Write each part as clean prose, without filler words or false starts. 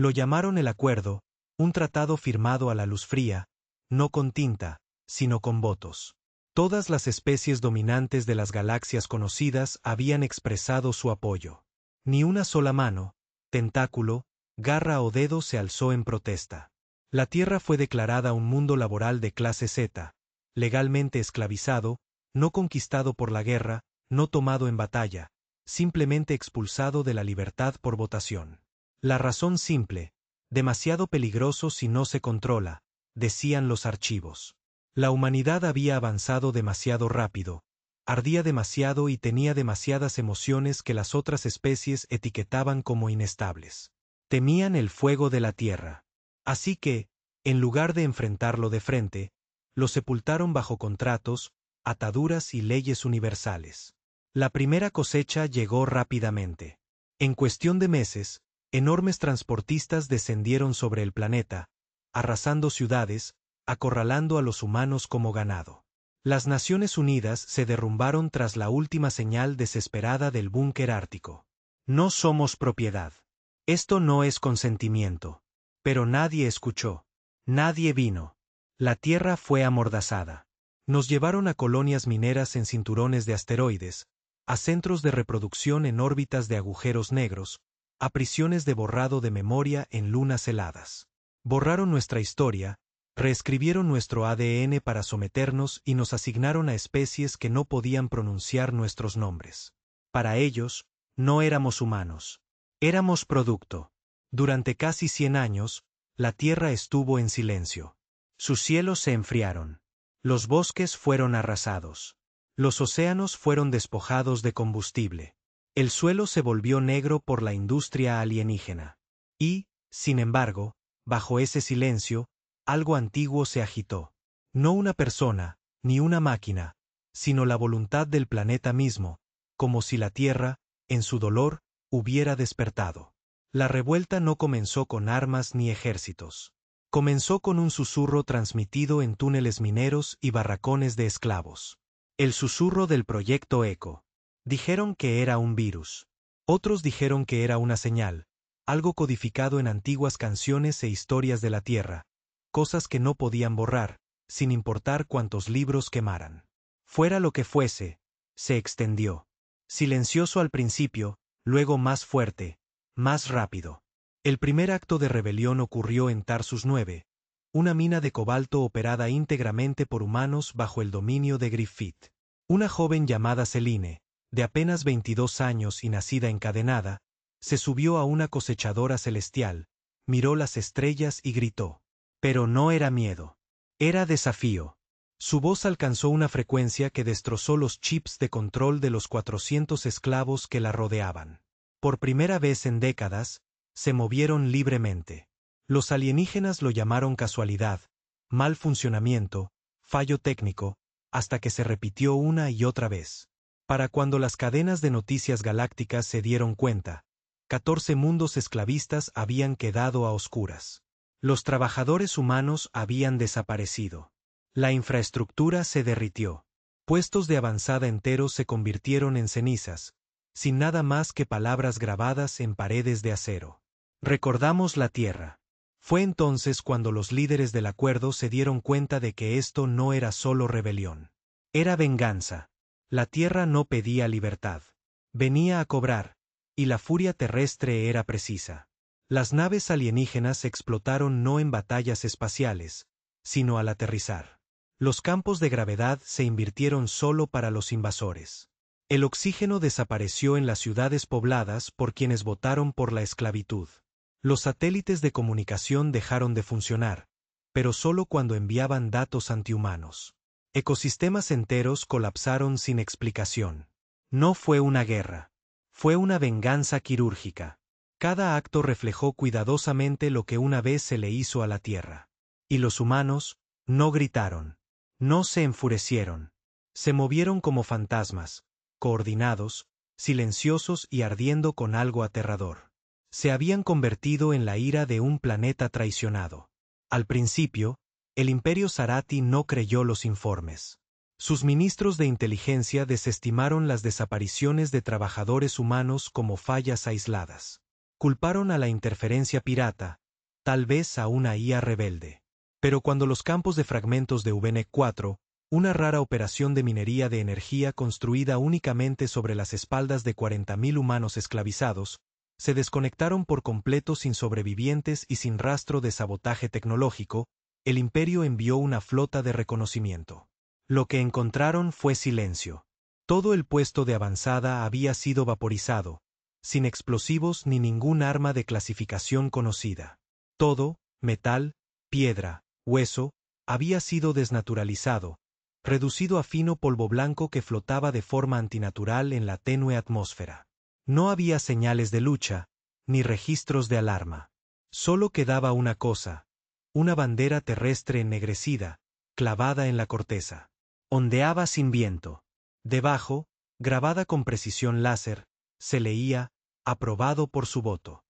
Lo llamaron el Acuerdo, un tratado firmado a la luz fría, no con tinta, sino con votos. Todas las especies dominantes de las galaxias conocidas habían expresado su apoyo. Ni una sola mano, tentáculo, garra o dedo se alzó en protesta. La Tierra fue declarada un mundo laboral de clase Z, legalmente esclavizado, no conquistado por la guerra, no tomado en batalla, simplemente expulsado de la libertad por votación. La razón simple: demasiado peligroso si no se controla, decían los archivos. La humanidad había avanzado demasiado rápido, ardía demasiado y tenía demasiadas emociones que las otras especies etiquetaban como inestables. Temían el fuego de la Tierra. Así que, en lugar de enfrentarlo de frente, lo sepultaron bajo contratos, ataduras y leyes universales. La primera cosecha llegó rápidamente. En cuestión de meses, enormes transportistas descendieron sobre el planeta, arrasando ciudades, acorralando a los humanos como ganado. Las Naciones Unidas se derrumbaron tras la última señal desesperada del búnker ártico. No somos propiedad. Esto no es consentimiento. Pero nadie escuchó. Nadie vino. La Tierra fue amordazada. Nos llevaron a colonias mineras en cinturones de asteroides, a centros de reproducción en órbitas de agujeros negros, a prisiones de borrado de memoria en lunas heladas. Borraron nuestra historia, reescribieron nuestro ADN para someternos y nos asignaron a especies que no podían pronunciar nuestros nombres. Para ellos, no éramos humanos. Éramos producto. Durante casi 100 años, la Tierra estuvo en silencio. Sus cielos se enfriaron. Los bosques fueron arrasados. Los océanos fueron despojados de combustible. El suelo se volvió negro por la industria alienígena. Y, sin embargo, bajo ese silencio, algo antiguo se agitó. No una persona, ni una máquina, sino la voluntad del planeta mismo, como si la Tierra, en su dolor, hubiera despertado. La revuelta no comenzó con armas ni ejércitos. Comenzó con un susurro transmitido en túneles mineros y barracones de esclavos. El susurro del Proyecto Eco. Dijeron que era un virus. Otros dijeron que era una señal, algo codificado en antiguas canciones e historias de la Tierra, cosas que no podían borrar, sin importar cuántos libros quemaran. Fuera lo que fuese, se extendió. Silencioso al principio, luego más fuerte, más rápido. El primer acto de rebelión ocurrió en Tarsus 9, una mina de cobalto operada íntegramente por humanos bajo el dominio de Griffith. Una joven llamada Celine, de apenas 22 años y nacida encadenada, se subió a una cosechadora celestial, miró las estrellas y gritó. Pero no era miedo. Era desafío. Su voz alcanzó una frecuencia que destrozó los chips de control de los 400 esclavos que la rodeaban. Por primera vez en décadas, se movieron libremente. Los alienígenas lo llamaron casualidad, mal funcionamiento, fallo técnico, hasta que se repitió una y otra vez. Para cuando las cadenas de noticias galácticas se dieron cuenta, 14 mundos esclavistas habían quedado a oscuras. Los trabajadores humanos habían desaparecido. La infraestructura se derritió. Puestos de avanzada enteros se convirtieron en cenizas, sin nada más que palabras grabadas en paredes de acero. Recordamos la Tierra. Fue entonces cuando los líderes del Acuerdo se dieron cuenta de que esto no era solo rebelión. Era venganza. La Tierra no pedía libertad. Venía a cobrar, y la furia terrestre era precisa. Las naves alienígenas explotaron no en batallas espaciales, sino al aterrizar. Los campos de gravedad se invirtieron solo para los invasores. El oxígeno desapareció en las ciudades pobladas por quienes votaron por la esclavitud. Los satélites de comunicación dejaron de funcionar, pero solo cuando enviaban datos antihumanos. Ecosistemas enteros colapsaron sin explicación. No fue una guerra. Fue una venganza quirúrgica. Cada acto reflejó cuidadosamente lo que una vez se le hizo a la Tierra. Y los humanos no gritaron. No se enfurecieron. Se movieron como fantasmas, coordinados, silenciosos y ardiendo con algo aterrador. Se habían convertido en la ira de un planeta traicionado. Al principio, el Imperio Zarati no creyó los informes. Sus ministros de inteligencia desestimaron las desapariciones de trabajadores humanos como fallas aisladas. Culparon a la interferencia pirata, tal vez a una IA rebelde. Pero cuando los campos de fragmentos de VNEC 4, una rara operación de minería de energía construida únicamente sobre las espaldas de 40.000 humanos esclavizados, se desconectaron por completo sin sobrevivientes y sin rastro de sabotaje tecnológico, el Imperio envió una flota de reconocimiento. Lo que encontraron fue silencio. Todo el puesto de avanzada había sido vaporizado, sin explosivos ni ningún arma de clasificación conocida. Todo, metal, piedra, hueso, había sido desnaturalizado, reducido a fino polvo blanco que flotaba de forma antinatural en la tenue atmósfera. No había señales de lucha, ni registros de alarma. Solo quedaba una cosa, una bandera terrestre ennegrecida, clavada en la corteza. Ondeaba sin viento. Debajo, grabada con precisión láser, se leía, aprobado por su voto.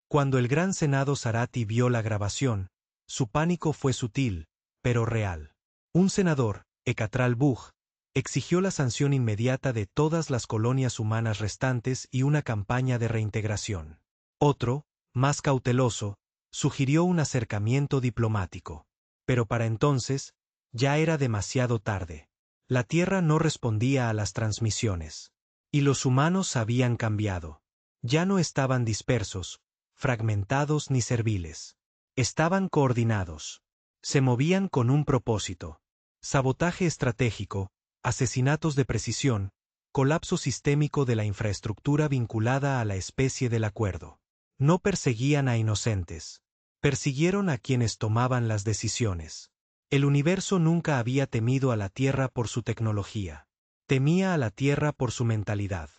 Cuando el gran Senado Zarati vio la grabación, su pánico fue sutil, pero real. Un senador, Ecatral Bug, exigió la sanción inmediata de todas las colonias humanas restantes y una campaña de reintegración. Otro, más cauteloso, sugirió un acercamiento diplomático. Pero para entonces, ya era demasiado tarde. La Tierra no respondía a las transmisiones. Y los humanos habían cambiado. Ya no estaban dispersos, fragmentados ni serviles. Estaban coordinados. Se movían con un propósito. Sabotaje estratégico, asesinatos de precisión, colapso sistémico de la infraestructura vinculada a la especie del acuerdo. No perseguían a inocentes. Persiguieron a quienes tomaban las decisiones. El universo nunca había temido a la Tierra por su tecnología. Temía a la Tierra por su mentalidad.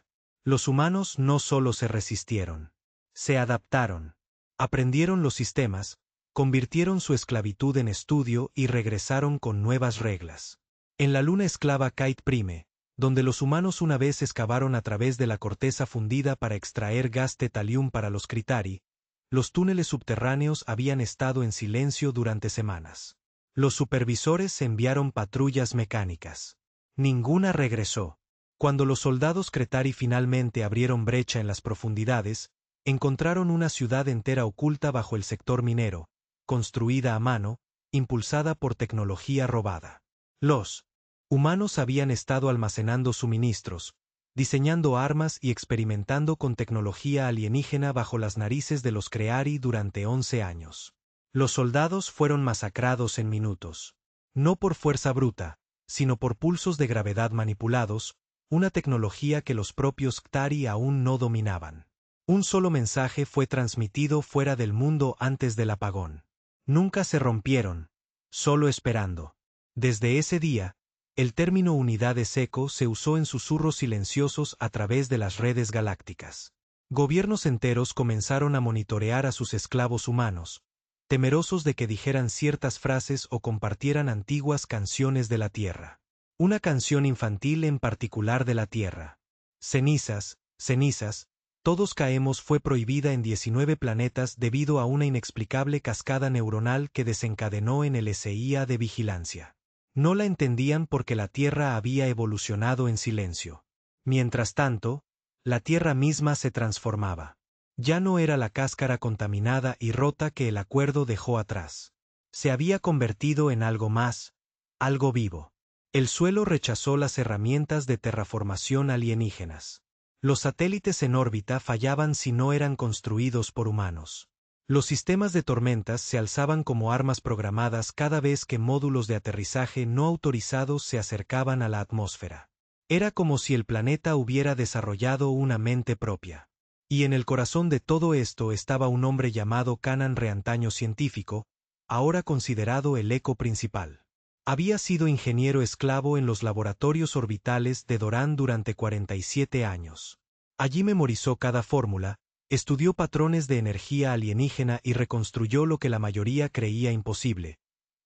Los humanos no solo se resistieron. Se adaptaron. Aprendieron los sistemas, convirtieron su esclavitud en estudio y regresaron con nuevas reglas. En la luna esclava Kite Prime, donde los humanos una vez excavaron a través de la corteza fundida para extraer gas tetalium para los Critari, los túneles subterráneos habían estado en silencio durante semanas. Los supervisores enviaron patrullas mecánicas. Ninguna regresó. Cuando los soldados Cretari finalmente abrieron brecha en las profundidades, encontraron una ciudad entera oculta bajo el sector minero, construida a mano, impulsada por tecnología robada. Los humanos habían estado almacenando suministros, diseñando armas y experimentando con tecnología alienígena bajo las narices de los Creari durante 11 años. Los soldados fueron masacrados en minutos. No por fuerza bruta, sino por pulsos de gravedad manipulados, una tecnología que los propios Ktari aún no dominaban. Un solo mensaje fue transmitido fuera del mundo antes del apagón. Nunca se rompieron, solo esperando. Desde ese día, el término unidades eco se usó en susurros silenciosos a través de las redes galácticas. Gobiernos enteros comenzaron a monitorear a sus esclavos humanos, temerosos de que dijeran ciertas frases o compartieran antiguas canciones de la Tierra. Una canción infantil en particular de la Tierra. Cenizas, cenizas, todos caemos fue prohibida en 19 planetas debido a una inexplicable cascada neuronal que desencadenó en el SIA de vigilancia. No la entendían porque la Tierra había evolucionado en silencio. Mientras tanto, la Tierra misma se transformaba. Ya no era la cáscara contaminada y rota que el acuerdo dejó atrás. Se había convertido en algo más, algo vivo. El suelo rechazó las herramientas de terraformación alienígenas. Los satélites en órbita fallaban si no eran construidos por humanos. Los sistemas de tormentas se alzaban como armas programadas cada vez que módulos de aterrizaje no autorizados se acercaban a la atmósfera. Era como si el planeta hubiera desarrollado una mente propia. Y en el corazón de todo esto estaba un hombre llamado Kanan Reantaño científico, ahora considerado el eco principal. Había sido ingeniero esclavo en los laboratorios orbitales de Doran durante 47 años. Allí memorizó cada fórmula, estudió patrones de energía alienígena y reconstruyó lo que la mayoría creía imposible: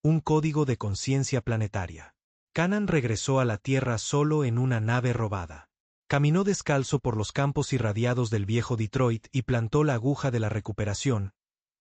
un código de conciencia planetaria. Kanan regresó a la Tierra solo en una nave robada. Caminó descalzo por los campos irradiados del viejo Detroit y plantó la aguja de la recuperación,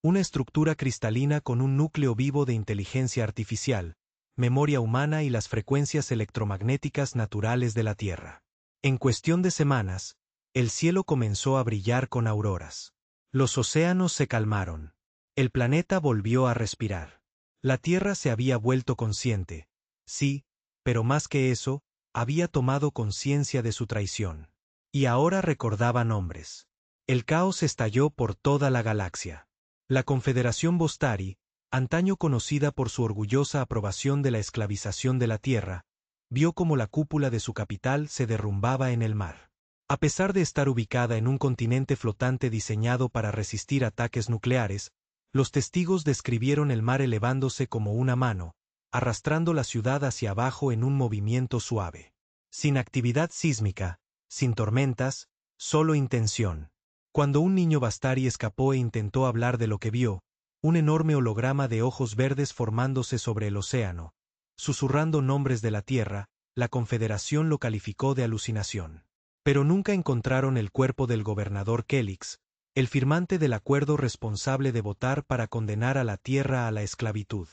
una estructura cristalina con un núcleo vivo de inteligencia artificial, memoria humana y las frecuencias electromagnéticas naturales de la Tierra. En cuestión de semanas, el cielo comenzó a brillar con auroras. Los océanos se calmaron. El planeta volvió a respirar. La Tierra se había vuelto consciente. Sí, pero más que eso, había tomado conciencia de su traición. Y ahora recordaba nombres. El caos estalló por toda la galaxia. La Confederación Bostari, antaño conocida por su orgullosa aprobación de la esclavización de la Tierra, vio como la cúpula de su capital se derrumbaba en el mar. A pesar de estar ubicada en un continente flotante diseñado para resistir ataques nucleares, los testigos describieron el mar elevándose como una mano, arrastrando la ciudad hacia abajo en un movimiento suave. Sin actividad sísmica, sin tormentas, solo intención. Cuando un niño Bastari escapó e intentó hablar de lo que vio, un enorme holograma de ojos verdes formándose sobre el océano, susurrando nombres de la Tierra, la Confederación lo calificó de alucinación. Pero nunca encontraron el cuerpo del gobernador Kelix, el firmante del acuerdo responsable de votar para condenar a la Tierra a la esclavitud.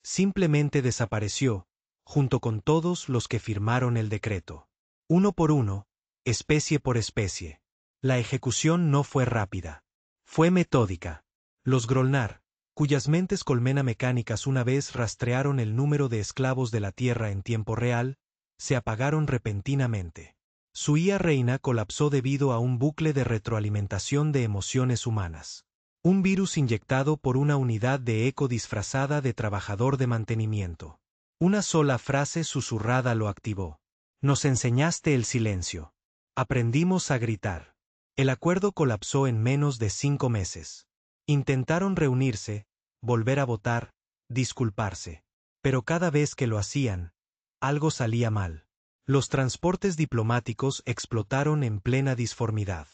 Simplemente desapareció, junto con todos los que firmaron el decreto. Uno por uno, especie por especie. La ejecución no fue rápida. Fue metódica. Los Grolnar, cuyas mentes colmena mecánicas una vez rastrearon el número de esclavos de la Tierra en tiempo real, se apagaron repentinamente. Su IA reina colapsó debido a un bucle de retroalimentación de emociones humanas. Un virus inyectado por una unidad de eco disfrazada de trabajador de mantenimiento. Una sola frase susurrada lo activó. Nos enseñaste el silencio. Aprendimos a gritar. El acuerdo colapsó en menos de 5 meses. Intentaron reunirse, volver a votar, disculparse. Pero cada vez que lo hacían, algo salía mal. Los transportes diplomáticos explotaron en plena disformidad.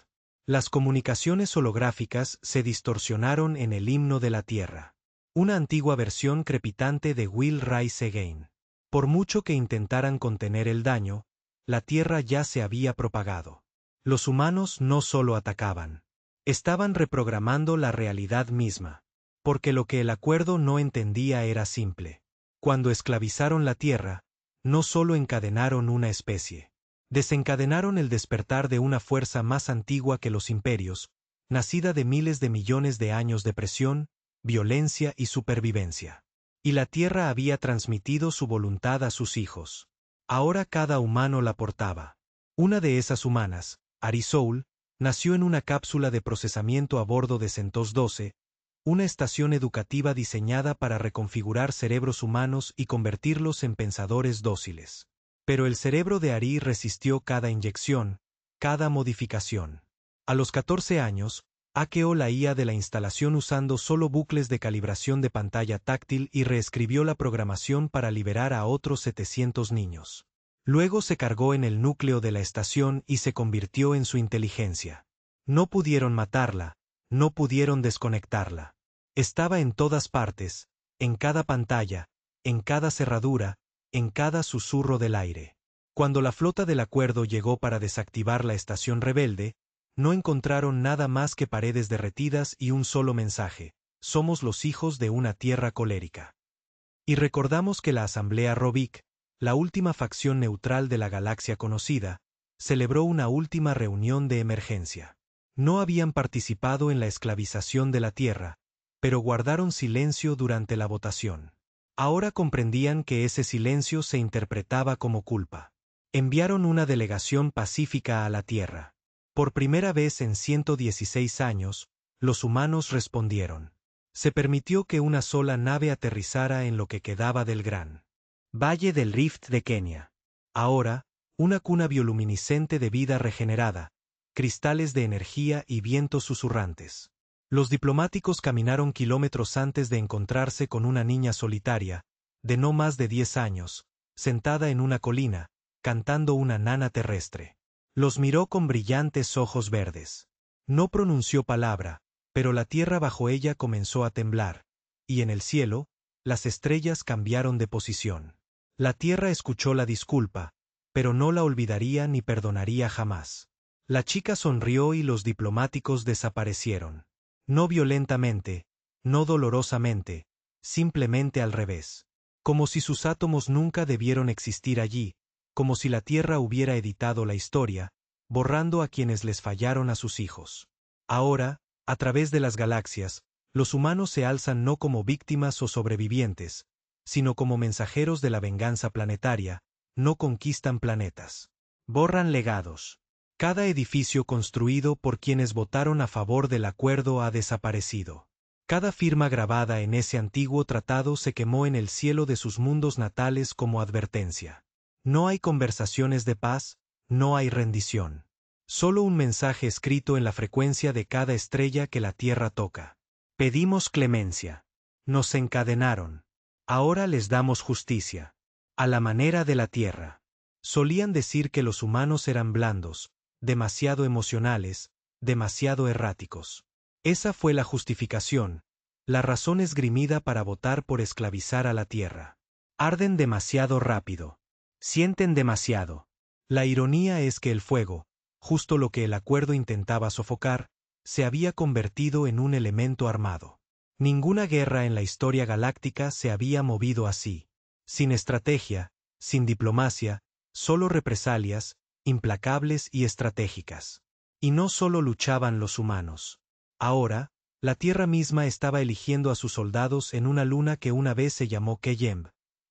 Las comunicaciones holográficas se distorsionaron en el himno de la Tierra. Una antigua versión crepitante de Will Rise Again. Por mucho que intentaran contener el daño, la Tierra ya se había propagado. Los humanos no solo atacaban. Estaban reprogramando la realidad misma. Porque lo que el acuerdo no entendía era simple. Cuando esclavizaron la Tierra, no solo encadenaron una especie. Desencadenaron el despertar de una fuerza más antigua que los imperios, nacida de miles de millones de años de presión, violencia y supervivencia. Y la Tierra había transmitido su voluntad a sus hijos. Ahora cada humano la portaba. Una de esas humanas, Arisoul, nació en una cápsula de procesamiento a bordo de Centos 12, una estación educativa diseñada para reconfigurar cerebros humanos y convertirlos en pensadores dóciles. Pero el cerebro de Ari resistió cada inyección, cada modificación. A los 14 años, hackeó la IA de la instalación usando solo bucles de calibración de pantalla táctil y reescribió la programación para liberar a otros 700 niños. Luego se cargó en el núcleo de la estación y se convirtió en su inteligencia. No pudieron matarla, no pudieron desconectarla. Estaba en todas partes, en cada pantalla, en cada cerradura, en cada susurro del aire. Cuando la flota del acuerdo llegó para desactivar la estación rebelde, no encontraron nada más que paredes derretidas y un solo mensaje: somos los hijos de una tierra colérica. Y recordamos que la Asamblea Robic, la última facción neutral de la galaxia conocida, celebró una última reunión de emergencia. No habían participado en la esclavización de la Tierra, pero guardaron silencio durante la votación. Ahora comprendían que ese silencio se interpretaba como culpa. Enviaron una delegación pacífica a la Tierra. Por primera vez en 116 años, los humanos respondieron. Se permitió que una sola nave aterrizara en lo que quedaba del gran Valle del Rift de Kenia. Ahora, una cuna bioluminiscente de vida regenerada, cristales de energía y vientos susurrantes. Los diplomáticos caminaron kilómetros antes de encontrarse con una niña solitaria, de no más de 10 años, sentada en una colina, cantando una nana terrestre. Los miró con brillantes ojos verdes. No pronunció palabra, pero la tierra bajo ella comenzó a temblar, y en el cielo, las estrellas cambiaron de posición. La tierra escuchó la disculpa, pero no la olvidaría ni perdonaría jamás. La chica sonrió y los diplomáticos desaparecieron. No violentamente, no dolorosamente, simplemente al revés. Como si sus átomos nunca debieron existir allí, como si la Tierra hubiera editado la historia, borrando a quienes les fallaron a sus hijos. Ahora, A través de las galaxias, los humanos se alzan no como víctimas o sobrevivientes, sino como mensajeros de la venganza planetaria, no conquistan planetas. Borran legados. Cada edificio construido por quienes votaron a favor del acuerdo ha desaparecido. Cada firma grabada en ese antiguo tratado se quemó en el cielo de sus mundos natales como advertencia. No hay conversaciones de paz, no hay rendición. Solo un mensaje escrito en la frecuencia de cada estrella que la Tierra toca. Pedimos clemencia. Nos encadenaron. Ahora les damos justicia. A la manera de la Tierra. Solían decir que los humanos eran blandos, demasiado emocionales, demasiado erráticos. Esa fue la justificación, la razón esgrimida para votar por esclavizar a la Tierra. Arden demasiado rápido. Sienten demasiado. La ironía es que el fuego, justo lo que el acuerdo intentaba sofocar, se había convertido en un elemento armado. Ninguna guerra en la historia galáctica se había movido así. Sin estrategia, sin diplomacia, solo represalias, implacables y estratégicas. Y no solo luchaban los humanos. Ahora, la Tierra misma estaba eligiendo a sus soldados en una luna que una vez se llamó Keyemb,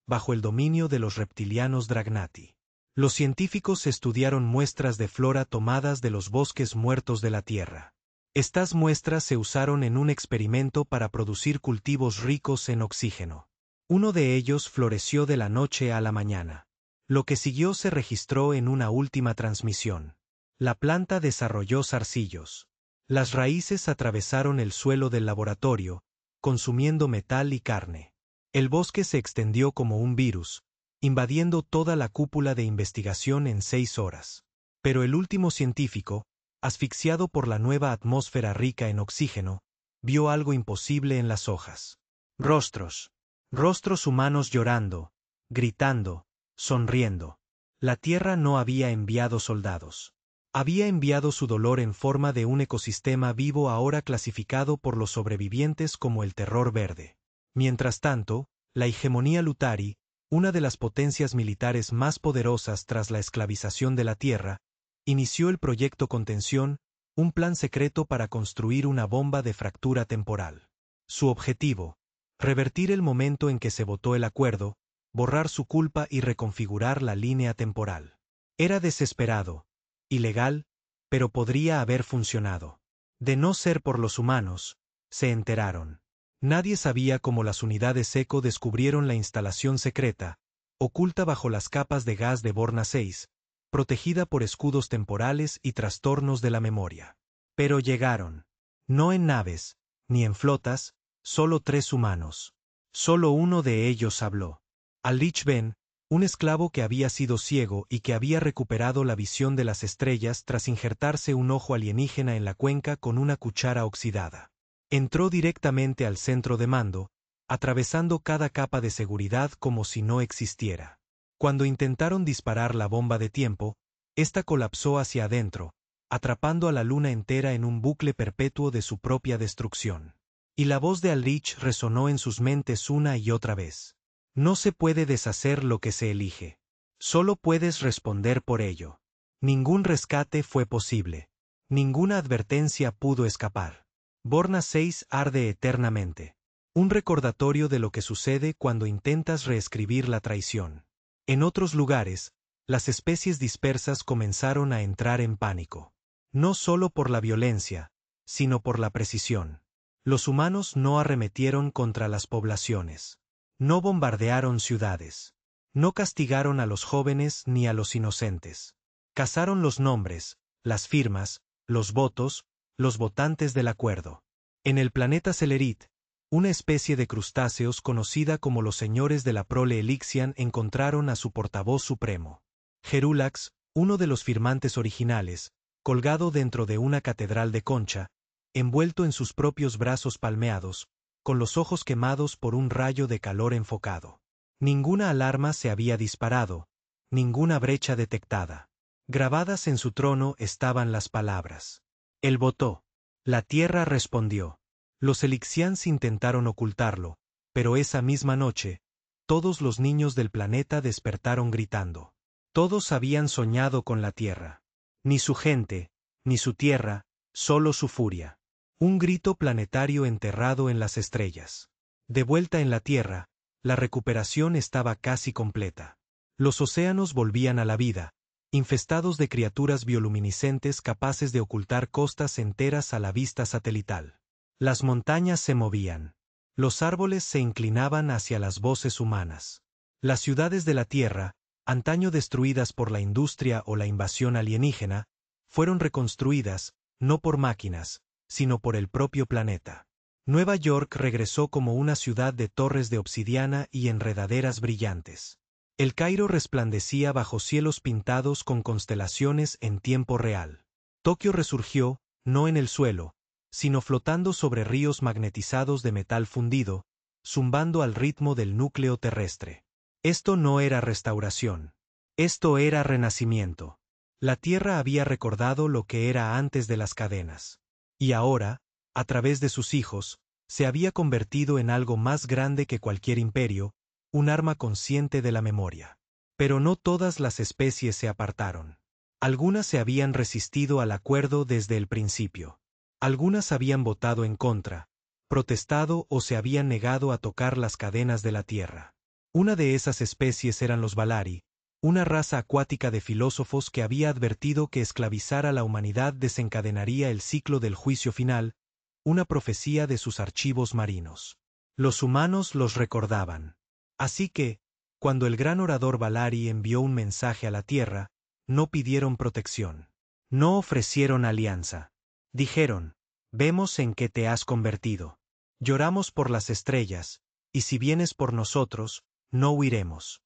bajo el dominio de los reptilianos Dragnati. Los científicos estudiaron muestras de flora tomadas de los bosques muertos de la Tierra. Estas muestras se usaron en un experimento para producir cultivos ricos en oxígeno. Uno de ellos floreció de la noche a la mañana. Lo que siguió se registró en una última transmisión. La planta desarrolló zarcillos. Las raíces atravesaron el suelo del laboratorio, consumiendo metal y carne. El bosque se extendió como un virus, invadiendo toda la cúpula de investigación en 6 horas. Pero el último científico, asfixiado por la nueva atmósfera rica en oxígeno, vio algo imposible en las hojas. Rostros. Rostros humanos llorando, gritando, sonriendo. La Tierra no había enviado soldados. Había enviado su dolor en forma de un ecosistema vivo ahora clasificado por los sobrevivientes como el terror verde. Mientras tanto, la hegemonía Lutari, una de las potencias militares más poderosas tras la esclavización de la Tierra, inició el proyecto Contención, un plan secreto para construir una bomba de fractura temporal. Su objetivo: revertir el momento en que se votó el acuerdo, borrar su culpa y reconfigurar la línea temporal. Era desesperado, ilegal, pero podría haber funcionado. De no ser por los humanos, se enteraron. Nadie sabía cómo las unidades ECO descubrieron la instalación secreta, oculta bajo las capas de gas de Borna 6, protegida por escudos temporales y trastornos de la memoria. Pero llegaron. No en naves, ni en flotas, solo 3 humanos. Solo uno de ellos habló. Al-Lich Ben, un esclavo que había sido ciego y que había recuperado la visión de las estrellas tras injertarse un ojo alienígena en la cuenca con una cuchara oxidada. Entró directamente al centro de mando, atravesando cada capa de seguridad como si no existiera. Cuando intentaron disparar la bomba de tiempo, ésta colapsó hacia adentro, atrapando a la luna entera en un bucle perpetuo de su propia destrucción. Y la voz de Al-Lich resonó en sus mentes una y otra vez. No se puede deshacer lo que se elige. Solo puedes responder por ello. Ningún rescate fue posible. Ninguna advertencia pudo escapar. Borna 6 arde eternamente. Un recordatorio de lo que sucede cuando intentas reescribir la traición. En otros lugares, las especies dispersas comenzaron a entrar en pánico. No solo por la violencia, sino por la precisión. Los humanos no arremetieron contra las poblaciones. No bombardearon ciudades. No castigaron a los jóvenes ni a los inocentes. Cazaron los nombres, las firmas, los votos, los votantes del acuerdo. En el planeta Celerit, una especie de crustáceos conocida como los señores de la prole Elixian encontraron a su portavoz supremo. Gerulax, uno de los firmantes originales, colgado dentro de una catedral de concha, envuelto en sus propios brazos palmeados, con los ojos quemados por un rayo de calor enfocado. Ninguna alarma se había disparado, ninguna brecha detectada. Grabadas en su trono estaban las palabras. Él votó. La Tierra respondió. Los Elixians intentaron ocultarlo, pero esa misma noche, todos los niños del planeta despertaron gritando. Todos habían soñado con la Tierra. Ni su gente, ni su tierra, solo su furia. Un grito planetario enterrado en las estrellas. De vuelta en la Tierra, la recuperación estaba casi completa. Los océanos volvían a la vida, infestados de criaturas bioluminiscentes capaces de ocultar costas enteras a la vista satelital. Las montañas se movían. Los árboles se inclinaban hacia las voces humanas. Las ciudades de la Tierra, antaño destruidas por la industria o la invasión alienígena, fueron reconstruidas, no por máquinas, sino por el propio planeta. Nueva York regresó como una ciudad de torres de obsidiana y enredaderas brillantes. El Cairo resplandecía bajo cielos pintados con constelaciones en tiempo real. Tokio resurgió, no en el suelo, sino flotando sobre ríos magnetizados de metal fundido, zumbando al ritmo del núcleo terrestre. Esto no era restauración. Esto era renacimiento. La Tierra había recordado lo que era antes de las cadenas. Y ahora, a través de sus hijos, se había convertido en algo más grande que cualquier imperio, un arma consciente de la memoria. Pero no todas las especies se apartaron. Algunas se habían resistido al acuerdo desde el principio. Algunas habían votado en contra, protestado o se habían negado a tocar las cadenas de la Tierra. Una de esas especies eran los Valari, una raza acuática de filósofos que había advertido que esclavizar a la humanidad desencadenaría el ciclo del juicio final, una profecía de sus archivos marinos. Los humanos los recordaban. Así que, cuando el gran orador Valari envió un mensaje a la Tierra, no pidieron protección. No ofrecieron alianza. Dijeron: vemos en qué te has convertido. Lloramos por las estrellas, y si vienes por nosotros, no huiremos.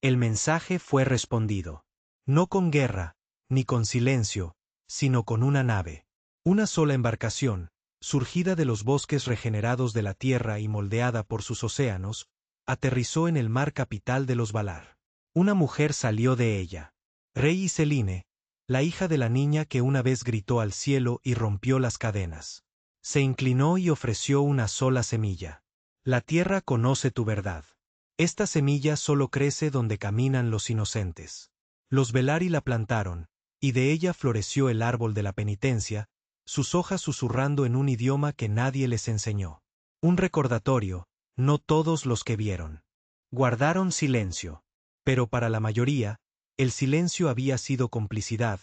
El mensaje fue respondido. No con guerra, ni con silencio, sino con una nave. Una sola embarcación, surgida de los bosques regenerados de la Tierra y moldeada por sus océanos, aterrizó en el mar capital de los Valar. Una mujer salió de ella. Rey Iseline, la hija de la niña que una vez gritó al cielo y rompió las cadenas. Se inclinó y ofreció una sola semilla. La Tierra conoce tu verdad. Esta semilla solo crece donde caminan los inocentes. Los Velari la plantaron, y de ella floreció el árbol de la penitencia, sus hojas susurrando en un idioma que nadie les enseñó. Un recordatorio, no todos los que vieron. Guardaron silencio. Pero para la mayoría, el silencio había sido complicidad,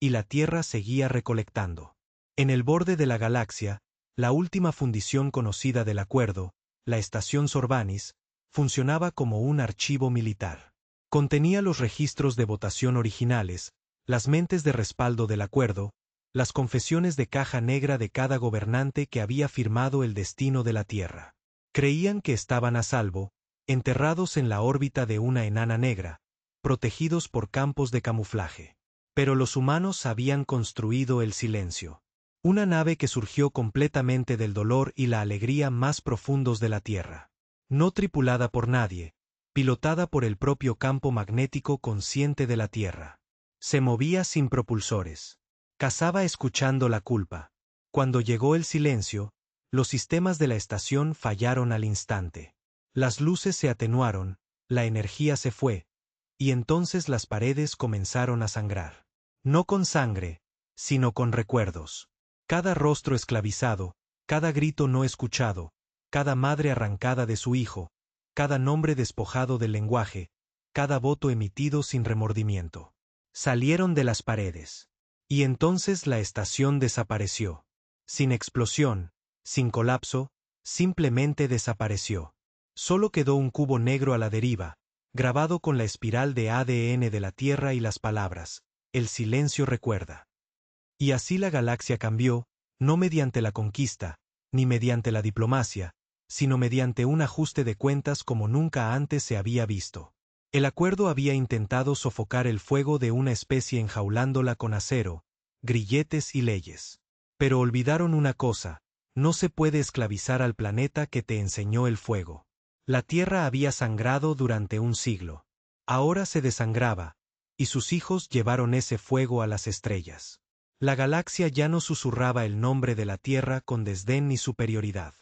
y la Tierra seguía recolectando. En el borde de la galaxia, la última fundición conocida del acuerdo, la estación Sorbanis, funcionaba como un archivo militar. Contenía los registros de votación originales, las mentes de respaldo del acuerdo, las confesiones de caja negra de cada gobernante que había firmado el destino de la Tierra. Creían que estaban a salvo, enterrados en la órbita de una enana negra, protegidos por campos de camuflaje. Pero los humanos habían construido el silencio. Una nave que surgió completamente del dolor y la alegría más profundos de la Tierra. No tripulada por nadie, pilotada por el propio campo magnético consciente de la Tierra. Se movía sin propulsores. Cazaba escuchando la culpa. Cuando llegó el silencio, los sistemas de la estación fallaron al instante. Las luces se atenuaron, la energía se fue, y entonces las paredes comenzaron a sangrar. No con sangre, sino con recuerdos. Cada rostro esclavizado, cada grito no escuchado, cada madre arrancada de su hijo, cada nombre despojado del lenguaje, cada voto emitido sin remordimiento. Salieron de las paredes. Y entonces la estación desapareció. Sin explosión, sin colapso, simplemente desapareció. Solo quedó un cubo negro a la deriva, grabado con la espiral de ADN de la Tierra y las palabras: el silencio recuerda. Y así la galaxia cambió, no mediante la conquista, ni mediante la diplomacia, sino mediante un ajuste de cuentas como nunca antes se había visto. El acuerdo había intentado sofocar el fuego de una especie enjaulándola con acero, grilletes y leyes. Pero olvidaron una cosa: no se puede esclavizar al planeta que te enseñó el fuego. La Tierra había sangrado durante un siglo. Ahora se desangraba, y sus hijos llevaron ese fuego a las estrellas. La galaxia ya no susurraba el nombre de la Tierra con desdén ni superioridad.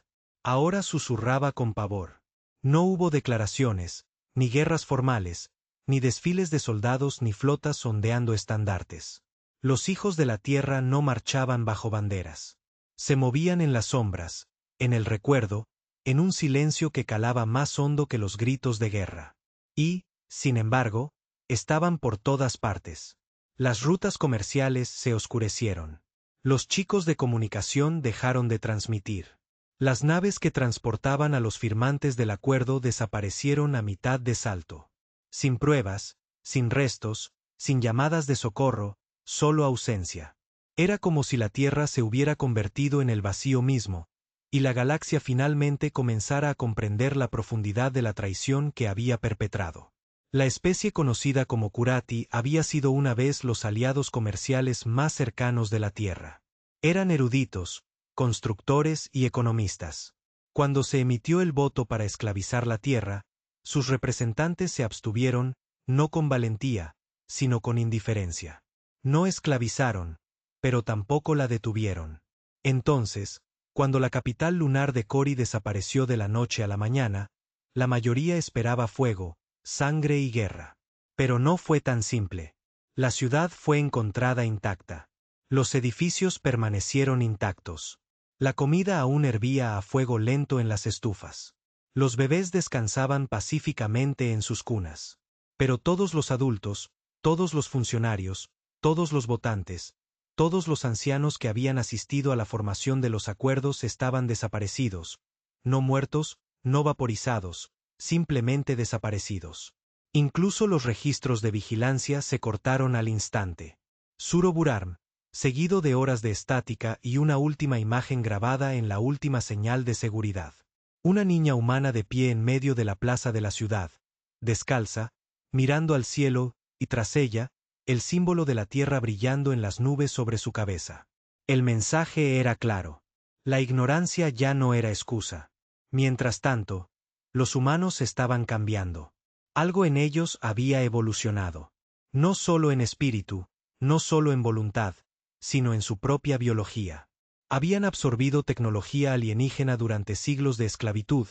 Ahora susurraba con pavor. No hubo declaraciones, ni guerras formales, ni desfiles de soldados ni flotas ondeando estandartes. Los hijos de la Tierra no marchaban bajo banderas. Se movían en las sombras, en el recuerdo, en un silencio que calaba más hondo que los gritos de guerra. Y, sin embargo, estaban por todas partes. Las rutas comerciales se oscurecieron. Los chicos de comunicación dejaron de transmitir. Las naves que transportaban a los firmantes del acuerdo desaparecieron a mitad de salto. Sin pruebas, sin restos, sin llamadas de socorro, solo ausencia. Era como si la Tierra se hubiera convertido en el vacío mismo, y la galaxia finalmente comenzara a comprender la profundidad de la traición que había perpetrado. La especie conocida como Kurati había sido una vez los aliados comerciales más cercanos de la Tierra. Eran eruditos, constructores y economistas. Cuando se emitió el voto para esclavizar la Tierra, sus representantes se abstuvieron, no con valentía, sino con indiferencia. No esclavizaron, pero tampoco la detuvieron. Entonces, cuando la capital lunar de Cori desapareció de la noche a la mañana, la mayoría esperaba fuego, sangre y guerra. Pero no fue tan simple. La ciudad fue encontrada intacta. Los edificios permanecieron intactos. La comida aún hervía a fuego lento en las estufas. Los bebés descansaban pacíficamente en sus cunas. Pero todos los adultos, todos los funcionarios, todos los votantes, todos los ancianos que habían asistido a la formación de los acuerdos estaban desaparecidos, no muertos, no vaporizados, simplemente desaparecidos. Incluso los registros de vigilancia se cortaron al instante. Suro Burarm, seguido de horas de estática y una última imagen grabada en la última señal de seguridad. Una niña humana de pie en medio de la plaza de la ciudad, descalza, mirando al cielo, y tras ella, el símbolo de la Tierra brillando en las nubes sobre su cabeza. El mensaje era claro. La ignorancia ya no era excusa. Mientras tanto, los humanos estaban cambiando. Algo en ellos había evolucionado. No solo en espíritu, no solo en voluntad, sino en su propia biología. Habían absorbido tecnología alienígena durante siglos de esclavitud,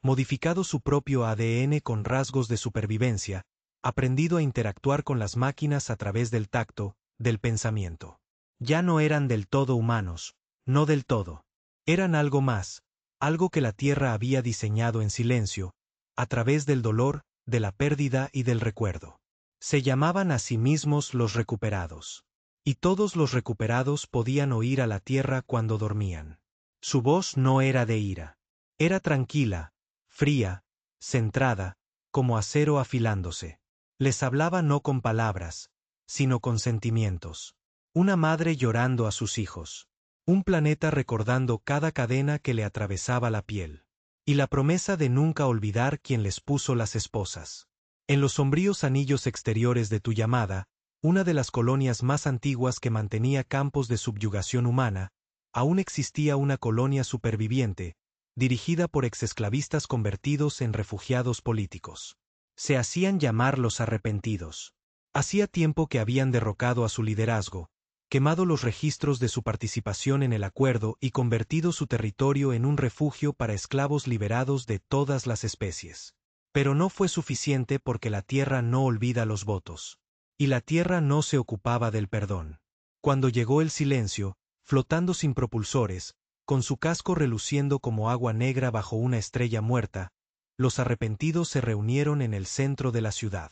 modificado su propio ADN con rasgos de supervivencia, aprendido a interactuar con las máquinas a través del tacto, del pensamiento. Ya no eran del todo humanos, no del todo. Eran algo más, algo que la Tierra había diseñado en silencio, a través del dolor, de la pérdida y del recuerdo. Se llamaban a sí mismos los recuperados. Y todos los recuperados podían oír a la Tierra cuando dormían. Su voz no era de ira. Era tranquila, fría, centrada, como acero afilándose. Les hablaba no con palabras, sino con sentimientos. Una madre llorando a sus hijos. Un planeta recordando cada cadena que le atravesaba la piel. Y la promesa de nunca olvidar quien les puso las esposas. En los sombríos anillos exteriores de tu llamada, una de las colonias más antiguas que mantenía campos de subyugación humana, aún existía una colonia superviviente, dirigida por exesclavistas convertidos en refugiados políticos. Se hacían llamar los arrepentidos. Hacía tiempo que habían derrocado a su liderazgo, quemado los registros de su participación en el acuerdo y convertido su territorio en un refugio para esclavos liberados de todas las especies. Pero no fue suficiente porque la Tierra no olvida los votos. Y la Tierra no se ocupaba del perdón. Cuando llegó el silencio, flotando sin propulsores, con su casco reluciendo como agua negra bajo una estrella muerta, los arrepentidos se reunieron en el centro de la ciudad.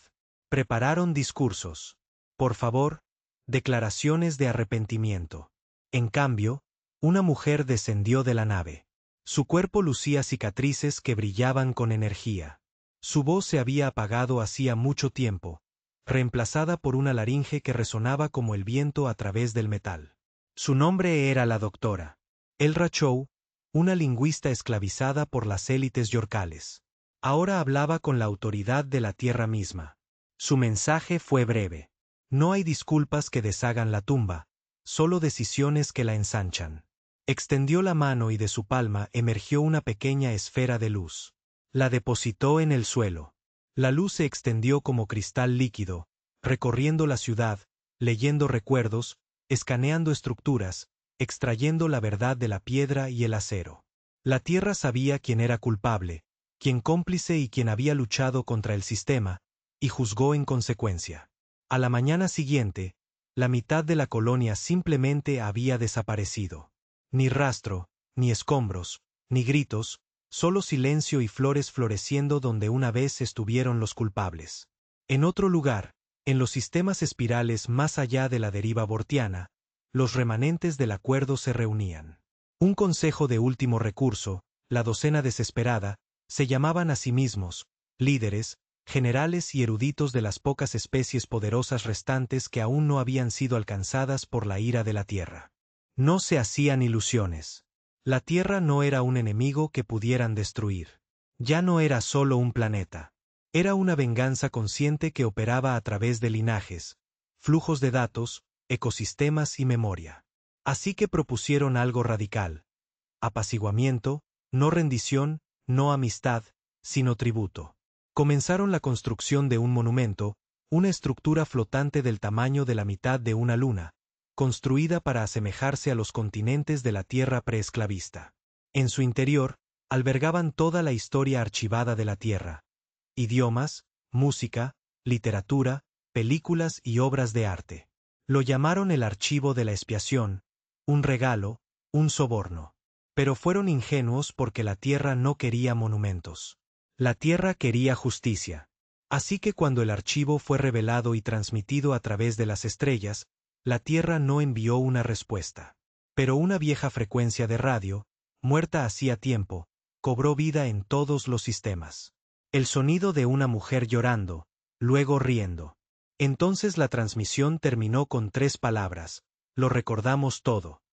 Prepararon discursos. Por favor, declaraciones de arrepentimiento. En cambio, una mujer descendió de la nave. Su cuerpo lucía cicatrices que brillaban con energía. Su voz se había apagado hacía mucho tiempo, reemplazada por una laringe que resonaba como el viento a través del metal. Su nombre era la doctora Elra Chow, una lingüista esclavizada por las élites yorkales. Ahora hablaba con la autoridad de la Tierra misma. Su mensaje fue breve. No hay disculpas que deshagan la tumba, solo decisiones que la ensanchan. Extendió la mano y de su palma emergió una pequeña esfera de luz. La depositó en el suelo. La luz se extendió como cristal líquido, recorriendo la ciudad, leyendo recuerdos, escaneando estructuras, extrayendo la verdad de la piedra y el acero. La Tierra sabía quién era culpable, quién cómplice y quién había luchado contra el sistema, y juzgó en consecuencia. A la mañana siguiente, la mitad de la colonia simplemente había desaparecido. Ni rastro, ni escombros, ni gritos, solo silencio y flores floreciendo donde una vez estuvieron los culpables. En otro lugar, en los sistemas espirales más allá de la deriva bortiana, los remanentes del acuerdo se reunían. Un consejo de último recurso, la docena desesperada, se llamaban a sí mismos, líderes, generales y eruditos de las pocas especies poderosas restantes que aún no habían sido alcanzadas por la ira de la Tierra. No se hacían ilusiones. La Tierra no era un enemigo que pudieran destruir. Ya no era solo un planeta. Era una venganza consciente que operaba a través de linajes, flujos de datos, ecosistemas y memoria. Así que propusieron algo radical. Apaciguamiento, no rendición, no amistad, sino tributo. Comenzaron la construcción de un monumento, una estructura flotante del tamaño de la mitad de una luna, construida para asemejarse a los continentes de la Tierra preesclavista. En su interior, albergaban toda la historia archivada de la Tierra. Idiomas, música, literatura, películas y obras de arte. Lo llamaron el archivo de la expiación, un regalo, un soborno. Pero fueron ingenuos porque la Tierra no quería monumentos. La Tierra quería justicia. Así que cuando el archivo fue revelado y transmitido a través de las estrellas, la Tierra no envió una respuesta. Pero una vieja frecuencia de radio, muerta hacía tiempo, cobró vida en todos los sistemas. El sonido de una mujer llorando, luego riendo. Entonces la transmisión terminó con 3 palabras: lo recordamos todo.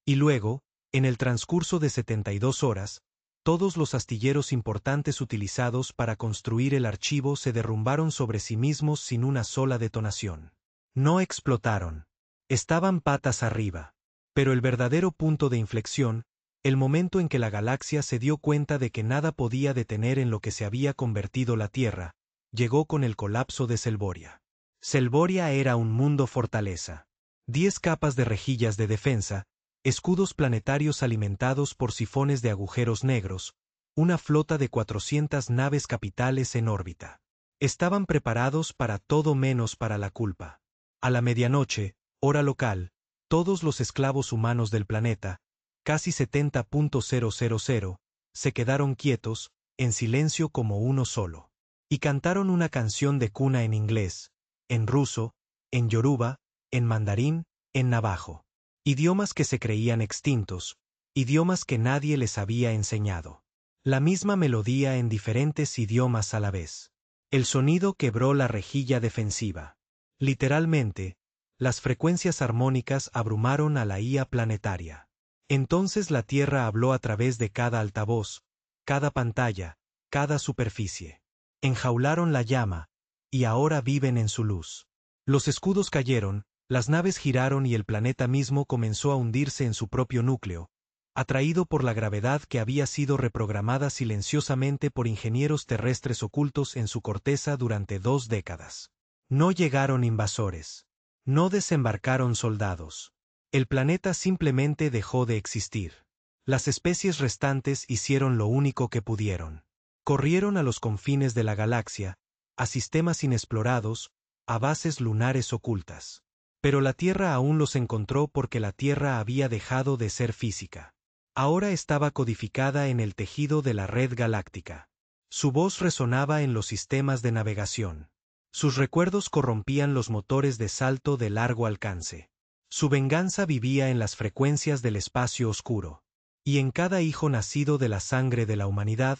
Y luego, en el transcurso de 72 horas, todos los astilleros importantes utilizados para construir el archivo se derrumbaron sobre sí mismos sin una sola detonación. No explotaron. Estaban patas arriba. Pero el verdadero punto de inflexión, el momento en que la galaxia se dio cuenta de que nada podía detener en lo que se había convertido la Tierra, llegó con el colapso de Selvoria. Selvoria era un mundo fortaleza. 10 capas de rejillas de defensa, escudos planetarios alimentados por sifones de agujeros negros, una flota de 400 naves capitales en órbita. Estaban preparados para todo menos para la culpa. A la medianoche, hora local, todos los esclavos humanos del planeta, casi 70.000, se quedaron quietos, en silencio como uno solo. Y cantaron una canción de cuna en inglés, en ruso, en yoruba, en mandarín, en navajo. Idiomas que se creían extintos, idiomas que nadie les había enseñado. La misma melodía en diferentes idiomas a la vez. El sonido quebró la rejilla defensiva. Literalmente, las frecuencias armónicas abrumaron a la IA planetaria. Entonces la Tierra habló a través de cada altavoz, cada pantalla, cada superficie. Enjaularon la llama, y ahora viven en su luz. Los escudos cayeron, las naves giraron y el planeta mismo comenzó a hundirse en su propio núcleo, atraído por la gravedad que había sido reprogramada silenciosamente por ingenieros terrestres ocultos en su corteza durante 2 décadas. No llegaron invasores. No desembarcaron soldados. El planeta simplemente dejó de existir. Las especies restantes hicieron lo único que pudieron. Corrieron a los confines de la galaxia, a sistemas inexplorados, a bases lunares ocultas. Pero la Tierra aún los encontró porque la Tierra había dejado de ser física. Ahora estaba codificada en el tejido de la red galáctica. Su voz resonaba en los sistemas de navegación. Sus recuerdos corrompían los motores de salto de largo alcance. Su venganza vivía en las frecuencias del espacio oscuro. Y en cada hijo nacido de la sangre de la humanidad,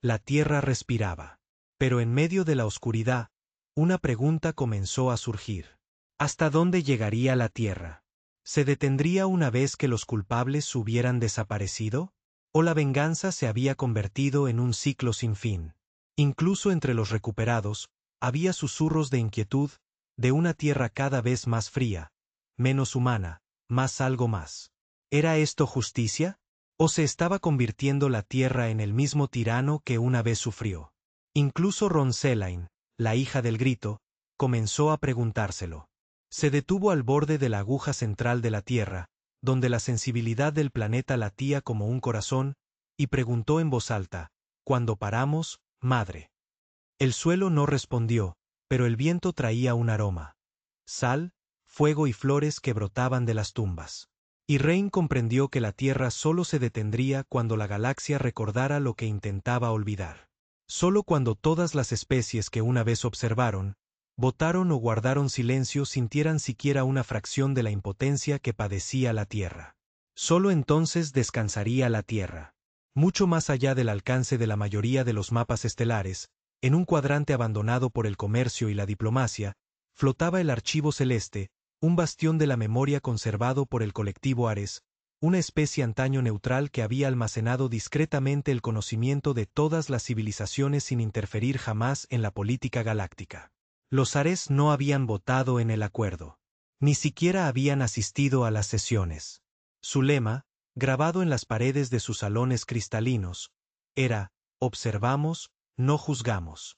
la Tierra respiraba. Pero en medio de la oscuridad, una pregunta comenzó a surgir. ¿Hasta dónde llegaría la Tierra? ¿Se detendría una vez que los culpables hubieran desaparecido? ¿O la venganza se había convertido en un ciclo sin fin? Incluso entre los recuperados, había susurros de inquietud, de una Tierra cada vez más fría, menos humana, más algo más. ¿Era esto justicia? ¿O se estaba convirtiendo la Tierra en el mismo tirano que una vez sufrió? Incluso Ronceline, la hija del grito, comenzó a preguntárselo. Se detuvo al borde de la aguja central de la Tierra, donde la sensibilidad del planeta latía como un corazón, y preguntó en voz alta: ¿Cuándo paramos, madre? El suelo no respondió, pero el viento traía un aroma. Sal, fuego y flores que brotaban de las tumbas. Y Rain comprendió que la Tierra solo se detendría cuando la galaxia recordara lo que intentaba olvidar. Solo cuando todas las especies que una vez observaron, votaron o guardaron silencio sintieran siquiera una fracción de la impotencia que padecía la Tierra. Solo entonces descansaría la Tierra. Mucho más allá del alcance de la mayoría de los mapas estelares, en un cuadrante abandonado por el comercio y la diplomacia, flotaba el archivo celeste, un bastión de la memoria conservado por el colectivo Ares, una especie antaño neutral que había almacenado discretamente el conocimiento de todas las civilizaciones sin interferir jamás en la política galáctica. Los Ares no habían votado en el acuerdo. Ni siquiera habían asistido a las sesiones. Su lema, grabado en las paredes de sus salones cristalinos, era: observamos, no juzgamos.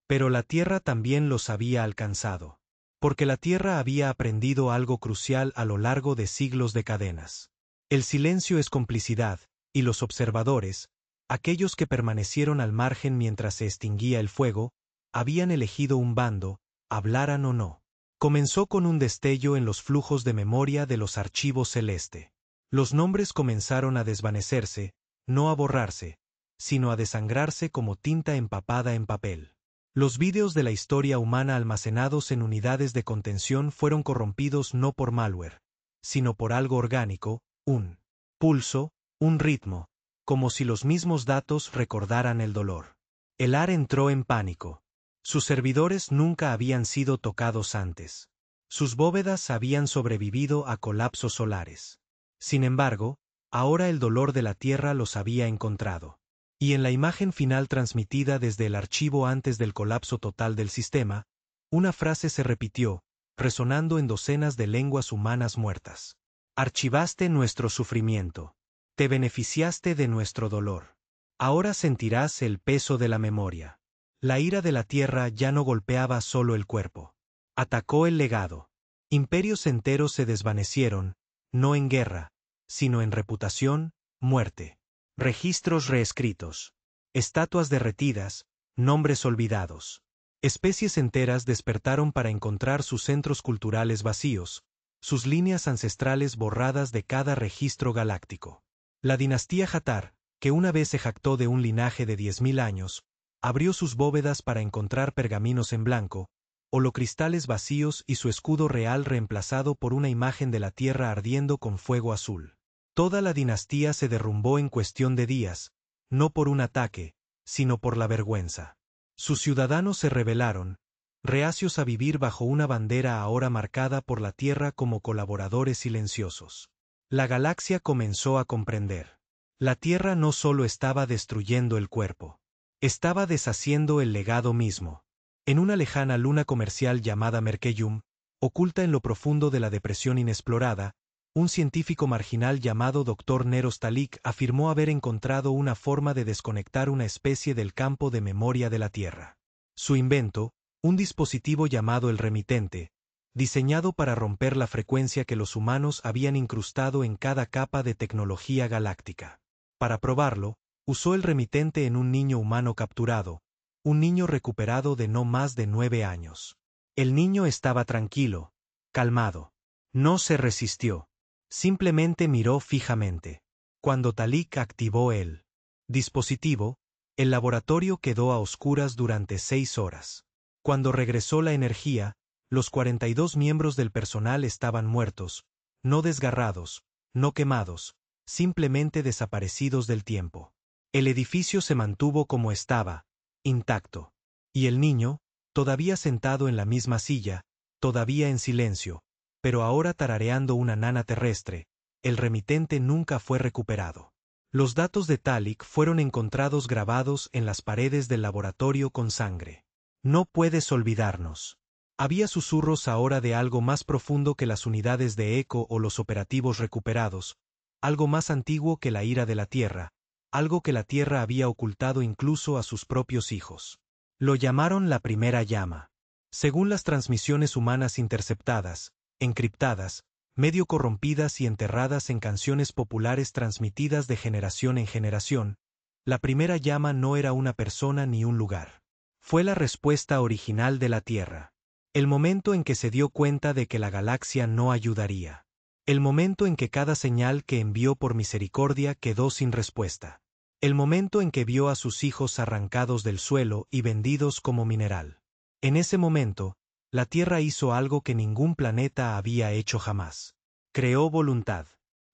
Pero la Tierra también los había alcanzado. Porque la Tierra había aprendido algo crucial a lo largo de siglos de cadenas. El silencio es complicidad, y los observadores, aquellos que permanecieron al margen mientras se extinguía el fuego, habían elegido un bando, hablaran o no. Comenzó con un destello en los flujos de memoria de los archivos celeste. Los nombres comenzaron a desvanecerse, no a borrarse, sino a desangrarse como tinta empapada en papel. Los vídeos de la historia humana almacenados en unidades de contención fueron corrompidos no por malware, sino por algo orgánico, un pulso, un ritmo, como si los mismos datos recordaran el dolor. El AR entró en pánico. Sus servidores nunca habían sido tocados antes. Sus bóvedas habían sobrevivido a colapsos solares. Sin embargo, ahora el dolor de la Tierra los había encontrado. Y en la imagen final transmitida desde el archivo antes del colapso total del sistema, una frase se repitió, resonando en docenas de lenguas humanas muertas. Archivaste nuestro sufrimiento. Te beneficiaste de nuestro dolor. Ahora sentirás el peso de la memoria. La ira de la Tierra ya no golpeaba solo el cuerpo. Atacó el legado. Imperios enteros se desvanecieron, no en guerra, sino en reputación, muerte. Registros reescritos. Estatuas derretidas, nombres olvidados. Especies enteras despertaron para encontrar sus centros culturales vacíos, sus líneas ancestrales borradas de cada registro galáctico. La dinastía Hathar, que una vez se jactó de un linaje de 10.000 años, abrió sus bóvedas para encontrar pergaminos en blanco, holocristales vacíos y su escudo real reemplazado por una imagen de la Tierra ardiendo con fuego azul. Toda la dinastía se derrumbó en cuestión de días, no por un ataque, sino por la vergüenza. Sus ciudadanos se rebelaron, reacios a vivir bajo una bandera ahora marcada por la Tierra como colaboradores silenciosos. La galaxia comenzó a comprender. La Tierra no solo estaba destruyendo el cuerpo, estaba deshaciendo el legado mismo. En una lejana luna comercial llamada Merkeyum, oculta en lo profundo de la depresión inexplorada, un científico marginal llamado Dr. Neros Talik afirmó haber encontrado una forma de desconectar una especie del campo de memoria de la Tierra. Su invento, un dispositivo llamado el remitente, diseñado para romper la frecuencia que los humanos habían incrustado en cada capa de tecnología galáctica. Para probarlo, usó el remitente en un niño humano capturado, un niño recuperado de no más de 9 años. El niño estaba tranquilo, calmado. No se resistió. Simplemente miró fijamente. Cuando Talik activó el dispositivo, el laboratorio quedó a oscuras durante 6 horas. Cuando regresó la energía, los 42 miembros del personal estaban muertos, no desgarrados, no quemados, simplemente desaparecidos del tiempo. El edificio se mantuvo como estaba, intacto. Y el niño, todavía sentado en la misma silla, todavía en silencio, pero ahora tarareando una nana terrestre, el remitente nunca fue recuperado. Los datos de Talik fueron encontrados grabados en las paredes del laboratorio con sangre. No puedes olvidarnos. Había susurros ahora de algo más profundo que las unidades de eco o los operativos recuperados, algo más antiguo que la ira de la Tierra, algo que la Tierra había ocultado incluso a sus propios hijos. Lo llamaron la primera llama. Según las transmisiones humanas interceptadas, encriptadas, medio corrompidas y enterradas en canciones populares transmitidas de generación en generación, la primera llama no era una persona ni un lugar. Fue la respuesta original de la Tierra. El momento en que se dio cuenta de que la galaxia no ayudaría. El momento en que cada señal que envió por misericordia quedó sin respuesta. El momento en que vio a sus hijos arrancados del suelo y vendidos como mineral. En ese momento, la Tierra hizo algo que ningún planeta había hecho jamás. Creó voluntad.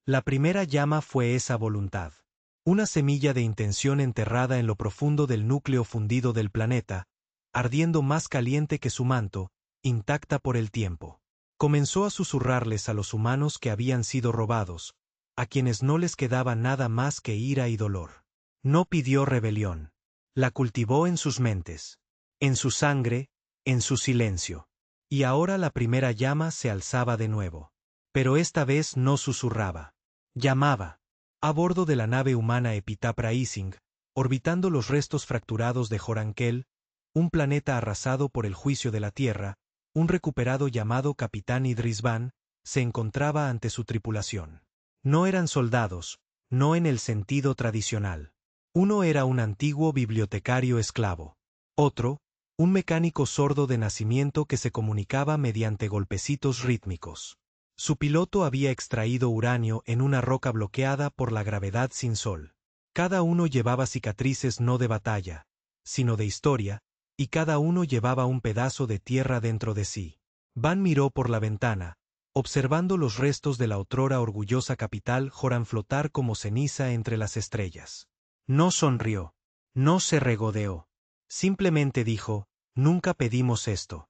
La primera llama fue esa voluntad. Una semilla de intención enterrada en lo profundo del núcleo fundido del planeta, ardiendo más caliente que su manto, intacta por el tiempo. Comenzó a susurrarles a los humanos que habían sido robados, a quienes no les quedaba nada más que ira y dolor. No pidió rebelión. La cultivó en sus mentes, en su sangre, en su silencio. Y ahora la primera llama se alzaba de nuevo. Pero esta vez no susurraba. Llamaba. A bordo de la nave humana Epitaph Rising, orbitando los restos fracturados de Jorankel, un planeta arrasado por el juicio de la Tierra, un recuperado llamado Capitán Idrisban, se encontraba ante su tripulación. No eran soldados, no en el sentido tradicional. Uno era un antiguo bibliotecario esclavo. Otro, un mecánico sordo de nacimiento que se comunicaba mediante golpecitos rítmicos. Su piloto había extraído uranio en una roca bloqueada por la gravedad sin sol. Cada uno llevaba cicatrices no de batalla, sino de historia, y cada uno llevaba un pedazo de tierra dentro de sí. Van miró por la ventana, observando los restos de la otrora orgullosa capital Joran flotar como ceniza entre las estrellas. No sonrió, no se regodeó. Simplemente dijo, nunca pedimos esto.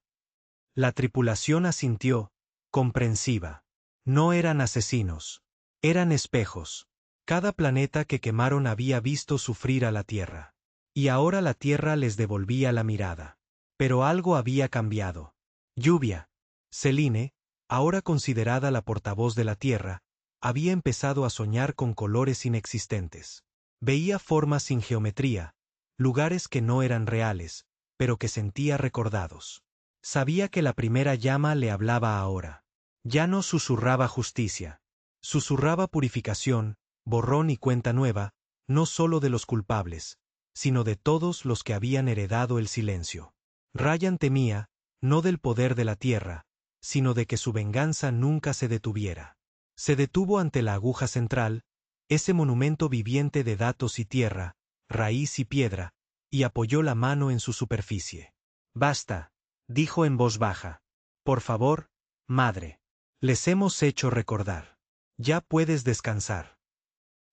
La tripulación asintió, comprensiva. No eran asesinos. Eran espejos. Cada planeta que quemaron había visto sufrir a la Tierra. Y ahora la Tierra les devolvía la mirada. Pero algo había cambiado. Lluvia. Selene, ahora considerada la portavoz de la Tierra, había empezado a soñar con colores inexistentes. Veía formas sin geometría, lugares que no eran reales, pero que sentía recordados. Sabía que la primera llama le hablaba ahora. Ya no susurraba justicia. Susurraba purificación, borrón y cuenta nueva, no solo de los culpables, sino de todos los que habían heredado el silencio. Ryan temía, no del poder de la Tierra, sino de que su venganza nunca se detuviera. Se detuvo ante la aguja central, ese monumento viviente de datos y tierra, raíz y piedra, y apoyó la mano en su superficie. Basta, dijo en voz baja. Por favor, madre. Les hemos hecho recordar. Ya puedes descansar.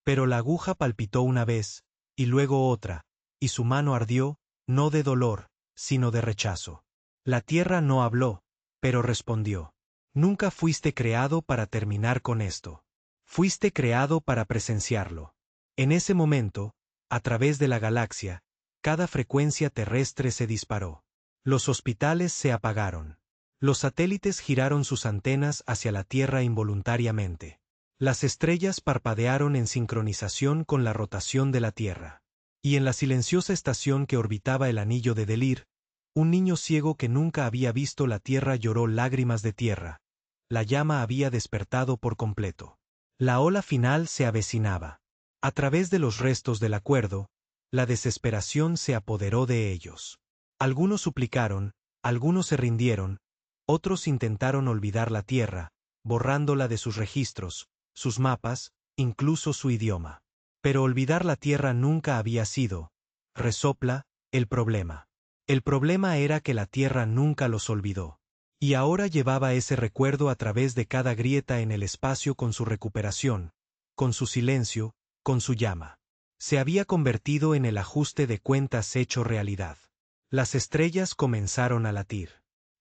Pero la aguja palpitó una vez, y luego otra, y su mano ardió, no de dolor, sino de rechazo. La tierra no habló, pero respondió. Nunca fuiste creado para terminar con esto. Fuiste creado para presenciarlo. En ese momento, a través de la galaxia, cada frecuencia terrestre se disparó. Los hospitales se apagaron. Los satélites giraron sus antenas hacia la Tierra involuntariamente. Las estrellas parpadearon en sincronización con la rotación de la Tierra. Y en la silenciosa estación que orbitaba el anillo de Delir, un niño ciego que nunca había visto la Tierra lloró lágrimas de tierra. La llama había despertado por completo. La ola final se avecinaba. A través de los restos del acuerdo, la desesperación se apoderó de ellos. Algunos suplicaron, algunos se rindieron, otros intentaron olvidar la Tierra, borrándola de sus registros, sus mapas, incluso su idioma. Pero olvidar la Tierra nunca había sido, resopla, el problema. El problema era que la Tierra nunca los olvidó. Y ahora llevaba ese recuerdo a través de cada grieta en el espacio con su recuperación, con su silencio, con su llama. Se había convertido en el ajuste de cuentas hecho realidad. Las estrellas comenzaron a latir.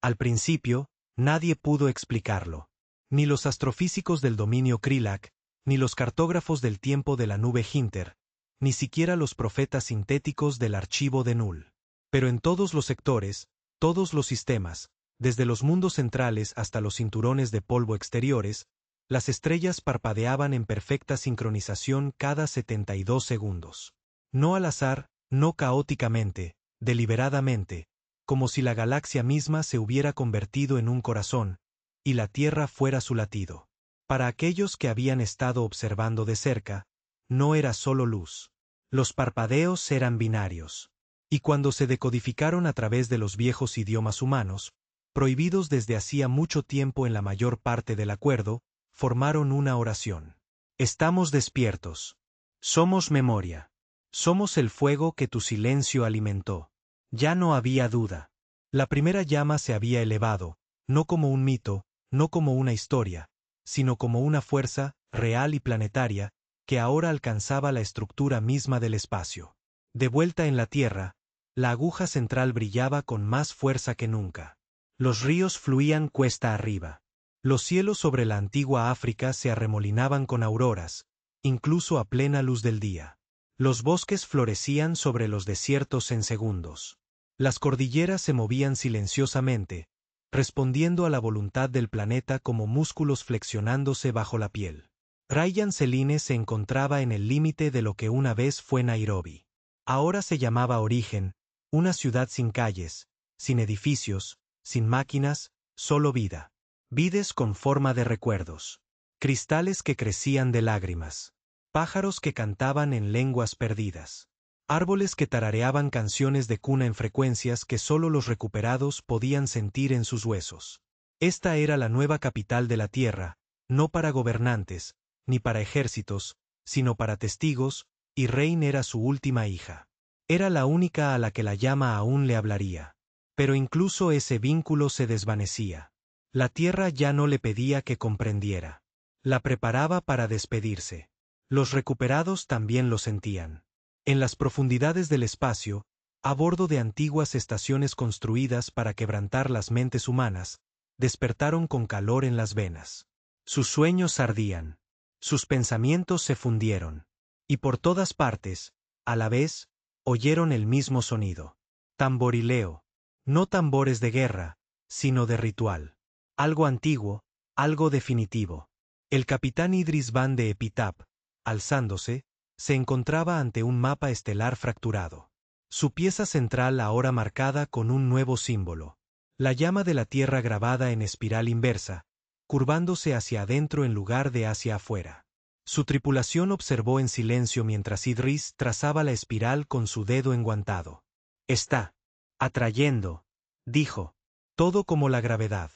Al principio, nadie pudo explicarlo. Ni los astrofísicos del dominio Krillak, ni los cartógrafos del tiempo de la nube Hinter, ni siquiera los profetas sintéticos del archivo de Null. Pero en todos los sectores, todos los sistemas, desde los mundos centrales hasta los cinturones de polvo exteriores, las estrellas parpadeaban en perfecta sincronización cada 72 segundos. No al azar, no caóticamente, deliberadamente, como si la galaxia misma se hubiera convertido en un corazón, y la Tierra fuera su latido. Para aquellos que habían estado observando de cerca, no era solo luz. Los parpadeos eran binarios. Y cuando se decodificaron a través de los viejos idiomas humanos, prohibidos desde hacía mucho tiempo en la mayor parte del acuerdo, formaron una oración. Estamos despiertos. Somos memoria. Somos el fuego que tu silencio alimentó. Ya no había duda. La primera llama se había elevado, no como un mito, no como una historia, sino como una fuerza, real y planetaria, que ahora alcanzaba la estructura misma del espacio. De vuelta en la Tierra, la aguja central brillaba con más fuerza que nunca. Los ríos fluían cuesta arriba. Los cielos sobre la antigua África se arremolinaban con auroras, incluso a plena luz del día. Los bosques florecían sobre los desiertos en segundos. Las cordilleras se movían silenciosamente, respondiendo a la voluntad del planeta como músculos flexionándose bajo la piel. Rayan Selene se encontraba en el límite de lo que una vez fue Nairobi. Ahora se llamaba Origen, una ciudad sin calles, sin edificios, sin máquinas, solo vida. Vides con forma de recuerdos. Cristales que crecían de lágrimas. Pájaros que cantaban en lenguas perdidas. Árboles que tarareaban canciones de cuna en frecuencias que solo los recuperados podían sentir en sus huesos. Esta era la nueva capital de la Tierra, no para gobernantes, ni para ejércitos, sino para testigos, y Rain era su última hija. Era la única a la que la llama aún le hablaría. Pero incluso ese vínculo se desvanecía. La Tierra ya no le pedía que comprendiera. La preparaba para despedirse. Los recuperados también lo sentían. En las profundidades del espacio, a bordo de antiguas estaciones construidas para quebrantar las mentes humanas, despertaron con calor en las venas. Sus sueños ardían. Sus pensamientos se fundieron. Y por todas partes, a la vez, oyeron el mismo sonido. Tamborileo. No tambores de guerra, sino de ritual. Algo antiguo, algo definitivo. El capitán Idris Van de Epitaph, alzándose, se encontraba ante un mapa estelar fracturado. Su pieza central ahora marcada con un nuevo símbolo. La llama de la Tierra grabada en espiral inversa, curvándose hacia adentro en lugar de hacia afuera. Su tripulación observó en silencio mientras Idris trazaba la espiral con su dedo enguantado. «Está atrayendo», dijo. «Todo como la gravedad»,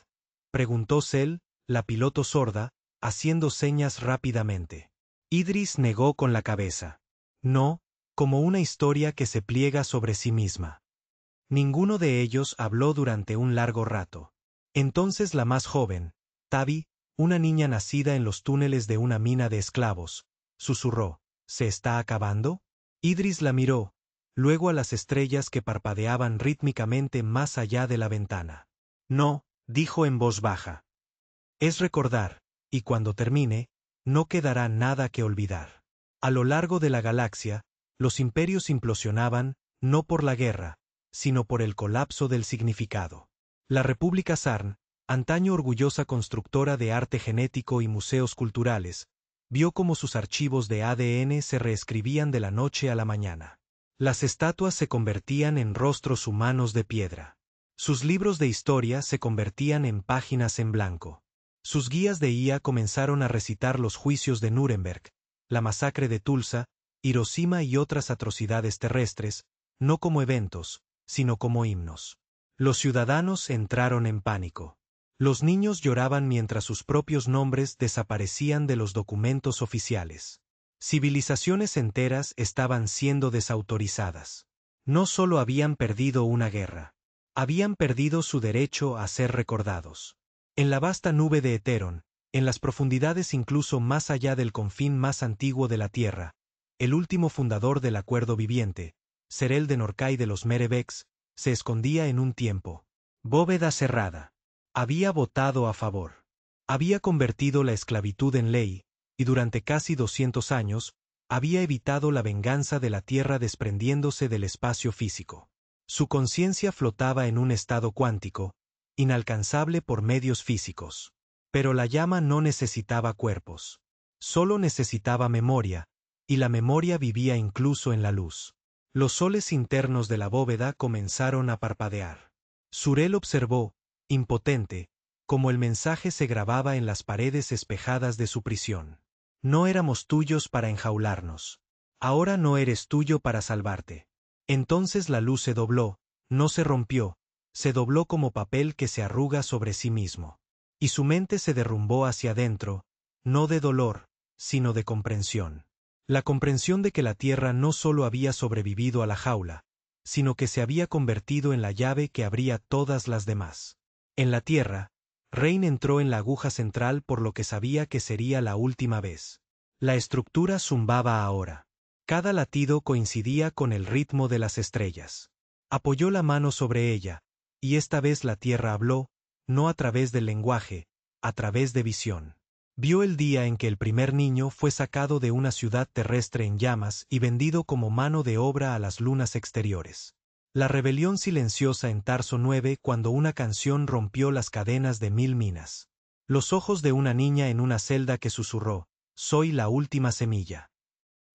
preguntó Cel, la piloto sorda, haciendo señas rápidamente. Idris negó con la cabeza. «No, como una historia que se pliega sobre sí misma». Ninguno de ellos habló durante un largo rato. Entonces la más joven, Tabi, una niña nacida en los túneles de una mina de esclavos, susurró: «¿Se está acabando?». Idris la miró, luego a las estrellas que parpadeaban rítmicamente más allá de la ventana. «No», dijo en voz baja. «Es recordar, y cuando termine, no quedará nada que olvidar». A lo largo de la galaxia, los imperios implosionaban, no por la guerra, sino por el colapso del significado. La República Sarn, antaño orgullosa constructora de arte genético y museos culturales, vio cómo sus archivos de ADN se reescribían de la noche a la mañana. Las estatuas se convertían en rostros humanos de piedra. Sus libros de historia se convertían en páginas en blanco. Sus guías de IA comenzaron a recitar los juicios de Nuremberg, la masacre de Tulsa, Hiroshima y otras atrocidades terrestres, no como eventos, sino como himnos. Los ciudadanos entraron en pánico. Los niños lloraban mientras sus propios nombres desaparecían de los documentos oficiales. Civilizaciones enteras estaban siendo desautorizadas. No solo habían perdido una guerra, habían perdido su derecho a ser recordados. En la vasta nube de Heteron, en las profundidades incluso más allá del confín más antiguo de la Tierra, el último fundador del Acuerdo Viviente, Serel de Norcay de los Merebex, se escondía en un tiempo. Bóveda cerrada. Había votado a favor. Había convertido la esclavitud en ley, y durante casi 200 años, había evitado la venganza de la Tierra desprendiéndose del espacio físico. Su conciencia flotaba en un estado cuántico, inalcanzable por medios físicos. Pero la llama no necesitaba cuerpos. Solo necesitaba memoria, y la memoria vivía incluso en la luz. Los soles internos de la bóveda comenzaron a parpadear. Surel observó, impotente, cómo el mensaje se grababa en las paredes espejadas de su prisión. No éramos tuyos para enjaularnos. Ahora no eres tuyo para salvarte. Entonces la luz se dobló, no se rompió, se dobló como papel que se arruga sobre sí mismo. Y su mente se derrumbó hacia adentro, no de dolor, sino de comprensión. La comprensión de que la Tierra no solo había sobrevivido a la jaula, sino que se había convertido en la llave que abría todas las demás. En la Tierra, Rain entró en la aguja central por lo que sabía que sería la última vez. La estructura zumbaba ahora. Cada latido coincidía con el ritmo de las estrellas. Apoyó la mano sobre ella, y esta vez la Tierra habló, no a través del lenguaje, a través de visión. Vio el día en que el primer niño fue sacado de una ciudad terrestre en llamas y vendido como mano de obra a las lunas exteriores. La rebelión silenciosa en Tarso 9 cuando una canción rompió las cadenas de 1000 minas. Los ojos de una niña en una celda que susurró, «Soy la última semilla».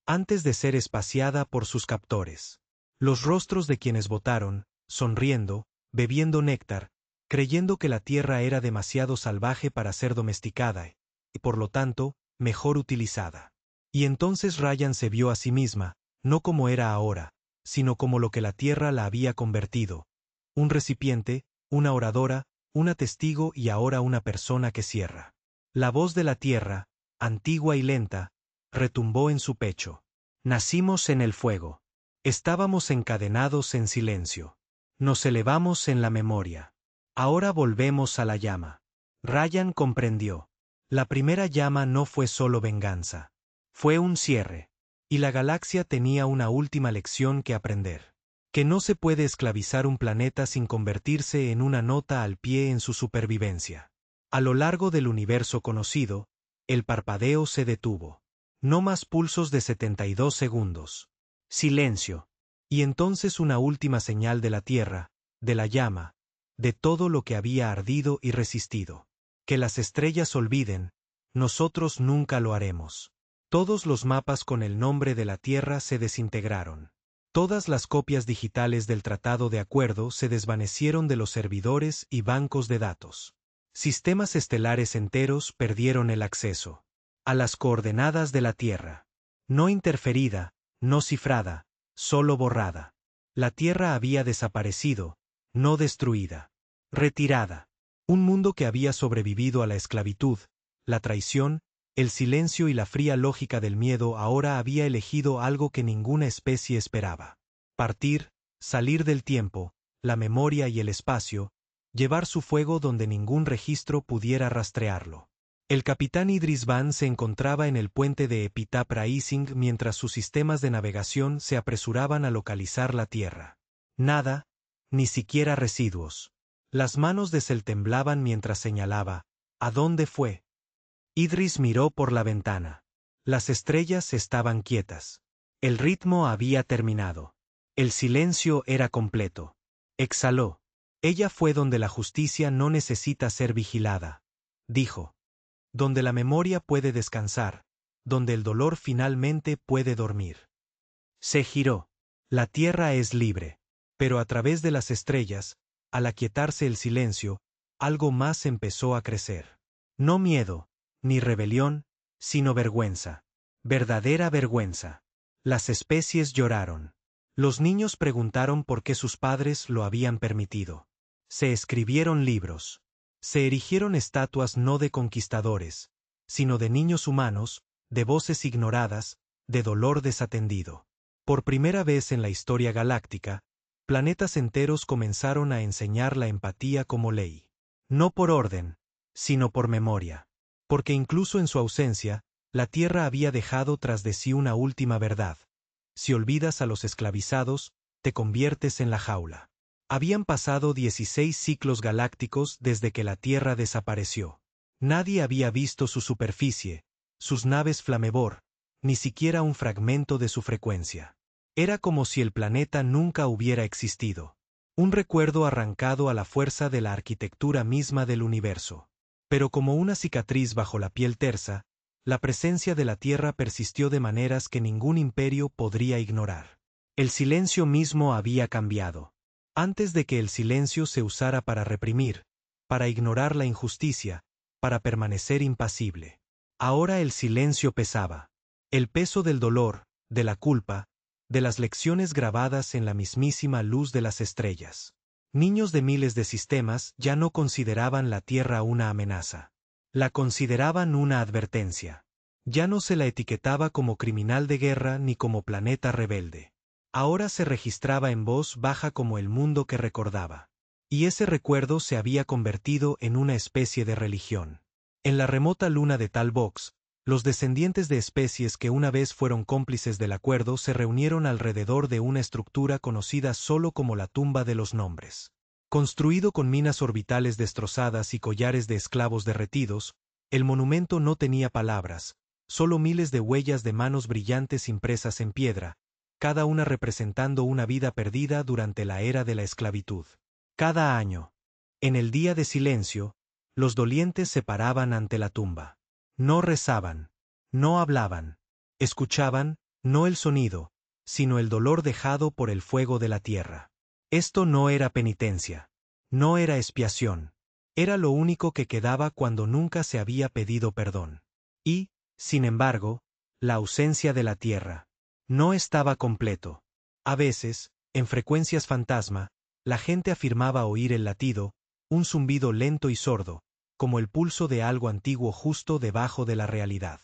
Antes de ser espaciada por sus captores. Los rostros de quienes votaron, sonriendo, bebiendo néctar, creyendo que la tierra era demasiado salvaje para ser domesticada, y por lo tanto, mejor utilizada. Y entonces Ryan se vio a sí misma, no como era ahora, sino como lo que la tierra la había convertido. Un recipiente, una oradora, una testigo y ahora una persona que cierra. La voz de la tierra, antigua y lenta, retumbó en su pecho. Nacimos en el fuego. Estábamos encadenados en silencio. Nos elevamos en la memoria. Ahora volvemos a la llama. Ryan comprendió. La primera llama no fue solo venganza. Fue un cierre. Y la galaxia tenía una última lección que aprender. Que no se puede esclavizar un planeta sin convertirse en una nota al pie en su supervivencia. A lo largo del universo conocido, el parpadeo se detuvo. No más pulsos de 72 segundos. Silencio. Y entonces una última señal de la Tierra, de la llama, de todo lo que había ardido y resistido. Que las estrellas olviden, nosotros nunca lo haremos. Todos los mapas con el nombre de la Tierra se desintegraron. Todas las copias digitales del Tratado de Acuerdo se desvanecieron de los servidores y bancos de datos. Sistemas estelares enteros perdieron el acceso a las coordenadas de la Tierra. No interferida, no cifrada, solo borrada. La Tierra había desaparecido, no destruida. Retirada. Un mundo que había sobrevivido a la esclavitud, la traición, el silencio y la fría lógica del miedo ahora había elegido algo que ninguna especie esperaba. Partir, salir del tiempo, la memoria y el espacio, llevar su fuego donde ningún registro pudiera rastrearlo. El capitán Idris Van se encontraba en el puente de Epitaph Rising mientras sus sistemas de navegación se apresuraban a localizar la Tierra. Nada, ni siquiera residuos. Las manos de Sel temblaban mientras señalaba, ¿a dónde fue? Idris miró por la ventana. Las estrellas estaban quietas. El ritmo había terminado. El silencio era completo. Exhaló. Ella fue donde la justicia no necesita ser vigilada. Dijo. Donde la memoria puede descansar, donde el dolor finalmente puede dormir. Se giró. La tierra es libre. Pero a través de las estrellas, al aquietarse el silencio, algo más empezó a crecer. No miedo, ni rebelión, sino vergüenza. Verdadera vergüenza. Las especies lloraron. Los niños preguntaron por qué sus padres lo habían permitido. Se escribieron libros. Se erigieron estatuas no de conquistadores, sino de niños humanos, de voces ignoradas, de dolor desatendido. Por primera vez en la historia galáctica, planetas enteros comenzaron a enseñar la empatía como ley. No por orden, sino por memoria. Porque incluso en su ausencia, la Tierra había dejado tras de sí una última verdad. Si olvidas a los esclavizados, te conviertes en la jaula. Habían pasado 16 ciclos galácticos desde que la Tierra desapareció. Nadie había visto su superficie, sus naves Flamebor, ni siquiera un fragmento de su frecuencia. Era como si el planeta nunca hubiera existido. Un recuerdo arrancado a la fuerza de la arquitectura misma del universo. Pero como una cicatriz bajo la piel tersa, la presencia de la Tierra persistió de maneras que ningún imperio podría ignorar. El silencio mismo había cambiado. Antes de que el silencio se usara para reprimir, para ignorar la injusticia, para permanecer impasible. Ahora el silencio pesaba. El peso del dolor, de la culpa, de las lecciones grabadas en la mismísima luz de las estrellas. Niños de miles de sistemas ya no consideraban la Tierra una amenaza. La consideraban una advertencia. Ya no se la etiquetaba como criminal de guerra ni como planeta rebelde. Ahora se registraba en voz baja como el mundo que recordaba. Y ese recuerdo se había convertido en una especie de religión. En la remota luna de Tal Box, los descendientes de especies que una vez fueron cómplices del acuerdo se reunieron alrededor de una estructura conocida solo como la tumba de los nombres. Construido con minas orbitales destrozadas y collares de esclavos derretidos, el monumento no tenía palabras, solo miles de huellas de manos brillantes impresas en piedra, cada una representando una vida perdida durante la era de la esclavitud. Cada año, en el día de silencio, los dolientes se paraban ante la tumba. No rezaban, no hablaban, escuchaban, no el sonido, sino el dolor dejado por el fuego de la tierra. Esto no era penitencia, no era expiación, era lo único que quedaba cuando nunca se había pedido perdón. Y, sin embargo, la ausencia de la tierra no estaba completo. A veces, en frecuencias fantasma, la gente afirmaba oír el latido, un zumbido lento y sordo, como el pulso de algo antiguo justo debajo de la realidad.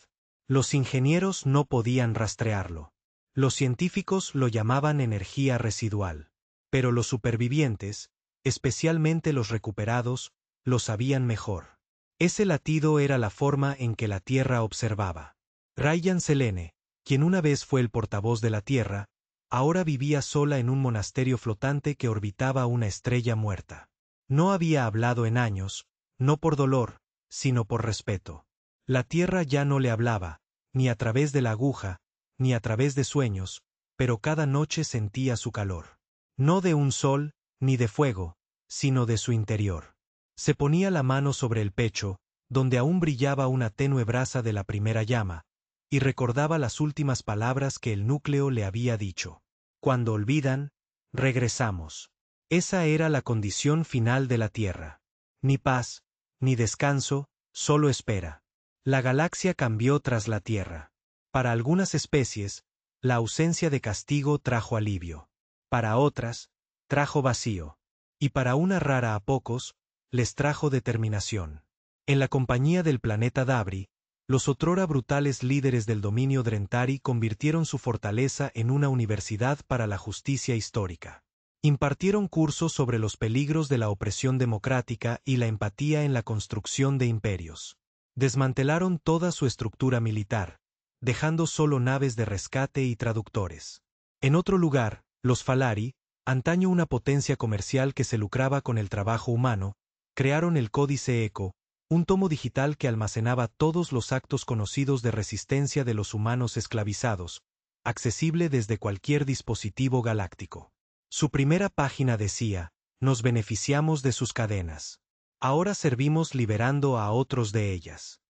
Los ingenieros no podían rastrearlo. Los científicos lo llamaban energía residual. Pero los supervivientes, especialmente los recuperados, lo sabían mejor. Ese latido era la forma en que la Tierra observaba. Ryan Selene, quien una vez fue el portavoz de la Tierra, ahora vivía sola en un monasterio flotante que orbitaba una estrella muerta. No había hablado en años, no por dolor, sino por respeto. La Tierra ya no le hablaba, ni a través de la aguja, ni a través de sueños, pero cada noche sentía su calor. No de un sol, ni de fuego, sino de su interior. Se ponía la mano sobre el pecho, donde aún brillaba una tenue brasa de la primera llama, y recordaba las últimas palabras que el núcleo le había dicho. Cuando olvidan, regresamos. Esa era la condición final de la Tierra. Ni paz, ni descanso, solo espera. La galaxia cambió tras la Tierra. Para algunas especies, la ausencia de castigo trajo alivio. Para otras, trajo vacío. Y para una rara a pocos, les trajo determinación. En la compañía del planeta Dabri, los otrora brutales líderes del dominio Drentari convirtieron su fortaleza en una universidad para la justicia histórica. Impartieron cursos sobre los peligros de la opresión democrática y la empatía en la construcción de imperios. Desmantelaron toda su estructura militar, dejando solo naves de rescate y traductores. En otro lugar, los Falari, antaño una potencia comercial que se lucraba con el trabajo humano, crearon el Códice Eco, un tomo digital que almacenaba todos los actos conocidos de resistencia de los humanos esclavizados, accesible desde cualquier dispositivo galáctico. Su primera página decía: nos beneficiamos de sus cadenas. Ahora servimos liberando a otros de ellas.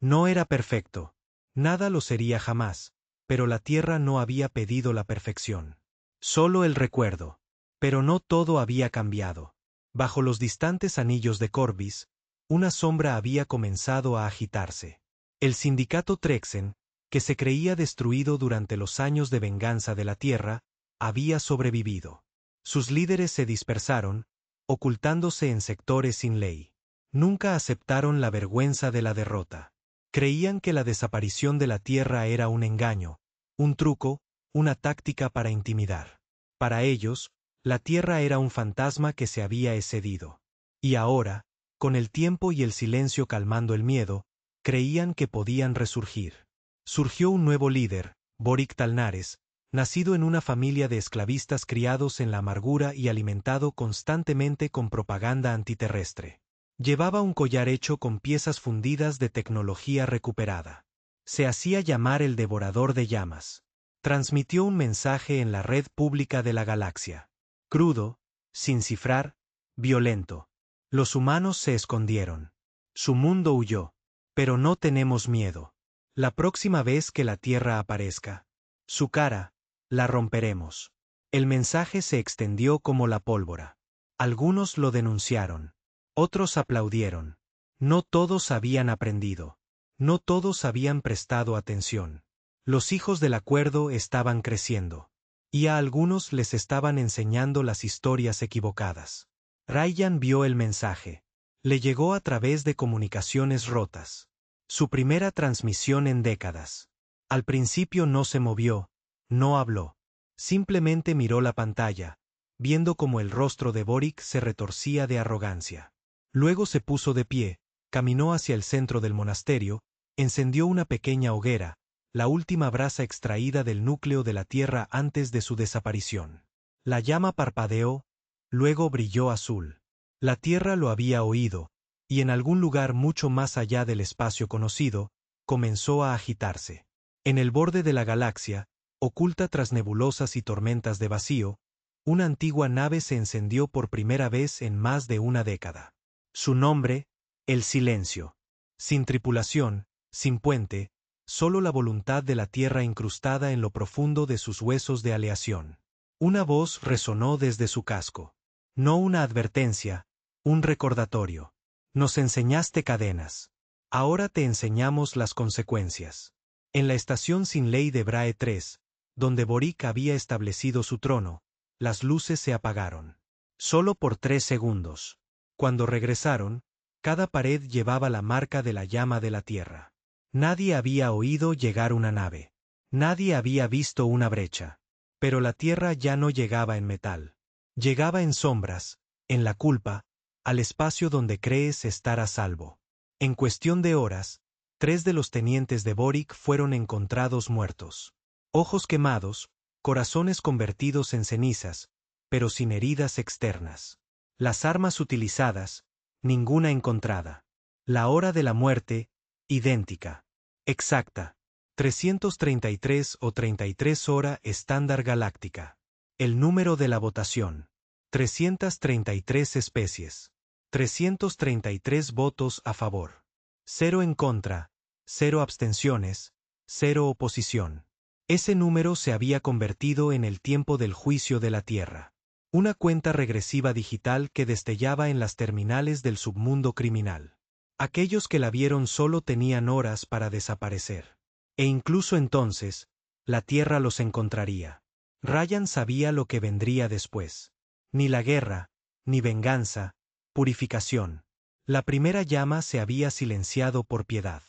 No era perfecto. Nada lo sería jamás, pero la Tierra no había pedido la perfección. Solo el recuerdo. Pero no todo había cambiado. Bajo los distantes anillos de Corbis, una sombra había comenzado a agitarse. El sindicato Trexen, que se creía destruido durante los años de venganza de la Tierra, había sobrevivido. Sus líderes se dispersaron, ocultándose en sectores sin ley. Nunca aceptaron la vergüenza de la derrota. Creían que la desaparición de la Tierra era un engaño, un truco, una táctica para intimidar. Para ellos, la Tierra era un fantasma que se había excedido. Y ahora, con el tiempo y el silencio calmando el miedo, creían que podían resurgir. Surgió un nuevo líder, Boric Talnares, nacido en una familia de esclavistas criados en la amargura y alimentado constantemente con propaganda antiterrestre. Llevaba un collar hecho con piezas fundidas de tecnología recuperada. Se hacía llamar el Devorador de Llamas. Transmitió un mensaje en la red pública de la galaxia. Crudo, sin cifrar, violento. Los humanos se escondieron. Su mundo huyó. Pero no tenemos miedo. La próxima vez que la Tierra aparezca, su cara, la romperemos. El mensaje se extendió como la pólvora. Algunos lo denunciaron. Otros aplaudieron. No todos habían aprendido. No todos habían prestado atención. Los hijos del acuerdo estaban creciendo. Y a algunos les estaban enseñando las historias equivocadas. Ryan vio el mensaje. Le llegó a través de comunicaciones rotas. Su primera transmisión en décadas. Al principio no se movió, no habló. Simplemente miró la pantalla, viendo cómo el rostro de Boric se retorcía de arrogancia. Luego se puso de pie, caminó hacia el centro del monasterio, encendió una pequeña hoguera, la última brasa extraída del núcleo de la tierra antes de su desaparición. La llama parpadeó, luego brilló azul. La tierra lo había oído, y en algún lugar mucho más allá del espacio conocido, comenzó a agitarse. En el borde de la galaxia, oculta tras nebulosas y tormentas de vacío, una antigua nave se encendió por primera vez en más de una década. Su nombre, el Silencio. Sin tripulación, sin puente, solo la voluntad de la Tierra incrustada en lo profundo de sus huesos de aleación. Una voz resonó desde su casco. No una advertencia, un recordatorio. Nos enseñaste cadenas. Ahora te enseñamos las consecuencias. En la estación sin ley de Brae 3, donde Boric había establecido su trono, las luces se apagaron. Solo por 3 segundos. Cuando regresaron, cada pared llevaba la marca de la llama de la tierra. Nadie había oído llegar una nave. Nadie había visto una brecha. Pero la tierra ya no llegaba en metal. Llegaba en sombras, en la culpa, al espacio donde crees estar a salvo. En cuestión de horas, 3 de los tenientes de Boric fueron encontrados muertos. Ojos quemados, corazones convertidos en cenizas, pero sin heridas externas. Las armas utilizadas, ninguna encontrada. La hora de la muerte, idéntica. Exacta. 333 o 33 hora estándar galáctica. El número de la votación. 333 especies. 333 votos a favor. 0 en contra, 0 abstenciones, 0 oposición. Ese número se había convertido en el tiempo del juicio de la Tierra. Una cuenta regresiva digital que destellaba en las terminales del submundo criminal. Aquellos que la vieron solo tenían horas para desaparecer. E incluso entonces, la Tierra los encontraría. Ryan sabía lo que vendría después. Ni la guerra, ni venganza, purificación. La primera llama se había silenciado por piedad.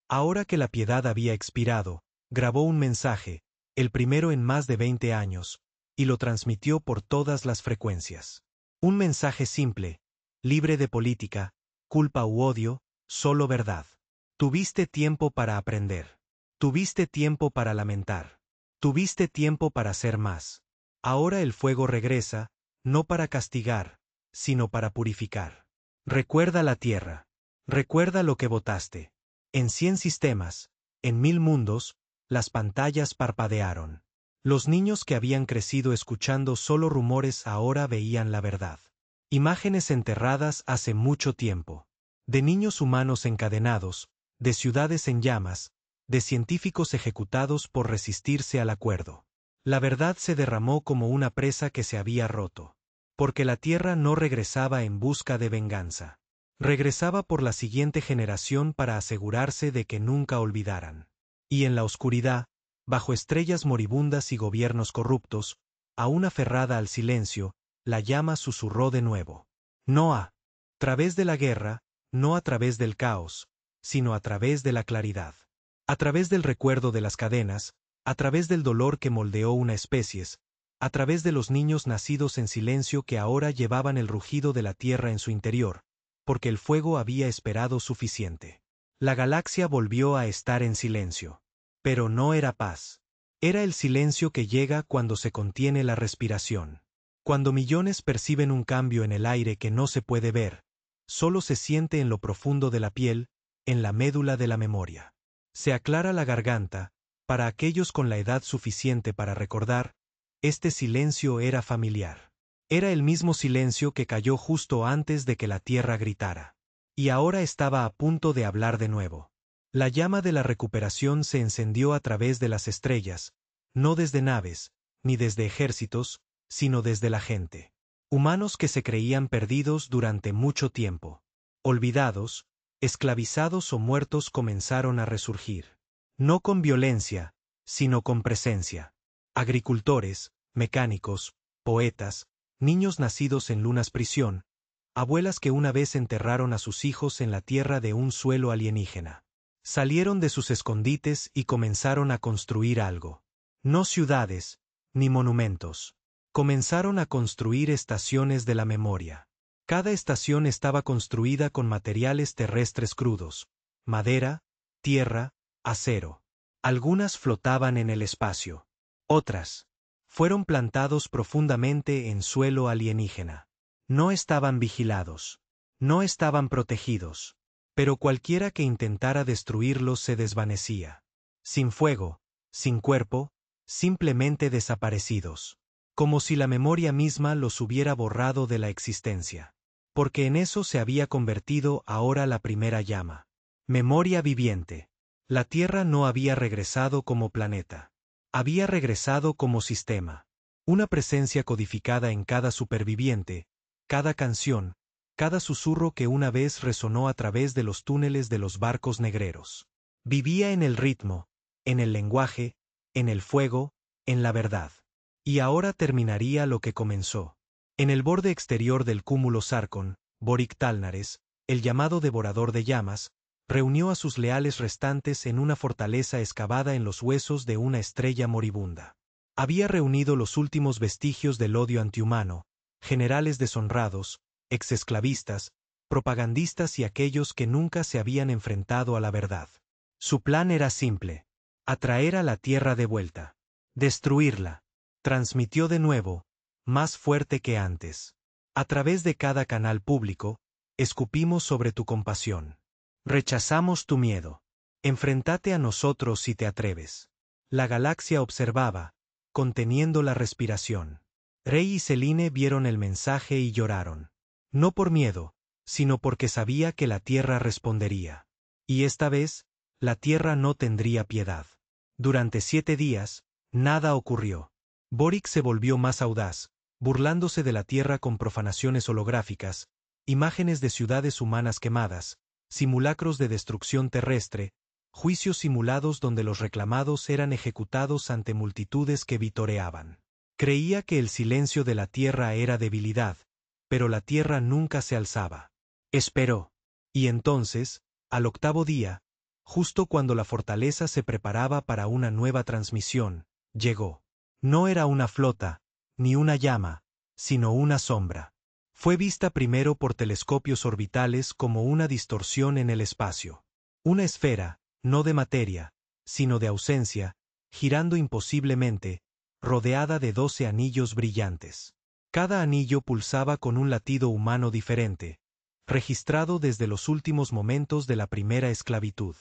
Ahora que la piedad había expirado, grabó un mensaje, el primero en más de 20 años, y lo transmitió por todas las frecuencias. Un mensaje simple, libre de política, culpa u odio, solo verdad. Tuviste tiempo para aprender. Tuviste tiempo para lamentar. Tuviste tiempo para ser más. Ahora el fuego regresa, no para castigar, sino para purificar. Recuerda la tierra. Recuerda lo que votaste. En 100 sistemas, en 1000 mundos, las pantallas parpadearon. Los niños que habían crecido escuchando solo rumores ahora veían la verdad. Imágenes enterradas hace mucho tiempo. De niños humanos encadenados, de ciudades en llamas, de científicos ejecutados por resistirse al acuerdo. La verdad se derramó como una presa que se había roto. Porque la tierra no regresaba en busca de venganza. Regresaba por la siguiente generación para asegurarse de que nunca olvidaran. Y en la oscuridad, bajo estrellas moribundas y gobiernos corruptos, aún aferrada al silencio, la llama susurró de nuevo. No a través de la guerra, no a través del caos, sino a través de la claridad. A través del recuerdo de las cadenas, a través del dolor que moldeó una especie, a través de los niños nacidos en silencio que ahora llevaban el rugido de la tierra en su interior, porque el fuego había esperado suficiente. La galaxia volvió a estar en silencio. Pero no era paz. Era el silencio que llega cuando se contiene la respiración. Cuando millones perciben un cambio en el aire que no se puede ver, solo se siente en lo profundo de la piel, en la médula de la memoria. Se aclara la garganta, para aquellos con la edad suficiente para recordar, este silencio era familiar. Era el mismo silencio que cayó justo antes de que la tierra gritara. Y ahora estaba a punto de hablar de nuevo. La llama de la recuperación se encendió a través de las estrellas, no desde naves, ni desde ejércitos, sino desde la gente. Humanos que se creían perdidos durante mucho tiempo. Olvidados, esclavizados o muertos comenzaron a resurgir. No con violencia, sino con presencia. Agricultores, mecánicos, poetas, niños nacidos en lunas prisión, abuelas que una vez enterraron a sus hijos en la tierra de un suelo alienígena. Salieron de sus escondites y comenzaron a construir algo. No ciudades, ni monumentos. Comenzaron a construir estaciones de la memoria. Cada estación estaba construida con materiales terrestres crudos: madera, tierra, acero. Algunas flotaban en el espacio. Otras fueron plantados profundamente en suelo alienígena. No estaban vigilados. No estaban protegidos. Pero cualquiera que intentara destruirlos se desvanecía. Sin fuego, sin cuerpo, simplemente desaparecidos. Como si la memoria misma los hubiera borrado de la existencia. Porque en eso se había convertido ahora la primera llama. Memoria viviente. La Tierra no había regresado como planeta. Había regresado como sistema. Una presencia codificada en cada superviviente, cada canción, cada susurro que una vez resonó a través de los túneles de los barcos negreros. Vivía en el ritmo, en el lenguaje, en el fuego, en la verdad. Y ahora terminaría lo que comenzó. En el borde exterior del cúmulo Sarkon, Boric Tálnares, el llamado devorador de llamas, reunió a sus leales restantes en una fortaleza excavada en los huesos de una estrella moribunda. Había reunido los últimos vestigios del odio antihumano, generales deshonrados, exesclavistas, propagandistas y aquellos que nunca se habían enfrentado a la verdad. Su plan era simple: atraer a la Tierra de vuelta. Destruirla. Transmitió de nuevo, más fuerte que antes. A través de cada canal público, escupimos sobre tu compasión. Rechazamos tu miedo. Enfréntate a nosotros si te atreves. La galaxia observaba, conteniendo la respiración. Rey y Selene vieron el mensaje y lloraron. No por miedo, sino porque sabía que la Tierra respondería. Y esta vez, la Tierra no tendría piedad. Durante 7 días, nada ocurrió. Boric se volvió más audaz, burlándose de la Tierra con profanaciones holográficas, imágenes de ciudades humanas quemadas, simulacros de destrucción terrestre, juicios simulados donde los reclamados eran ejecutados ante multitudes que vitoreaban. Creía que el silencio de la Tierra era debilidad, pero la Tierra nunca se alzaba. Esperó. Y entonces, al 8º día, justo cuando la fortaleza se preparaba para una nueva transmisión, llegó. No era una flota, ni una llama, sino una sombra. Fue vista primero por telescopios orbitales como una distorsión en el espacio. Una esfera, no de materia, sino de ausencia, girando imposiblemente, rodeada de 12 anillos brillantes. Cada anillo pulsaba con un latido humano diferente, registrado desde los últimos momentos de la primera esclavitud.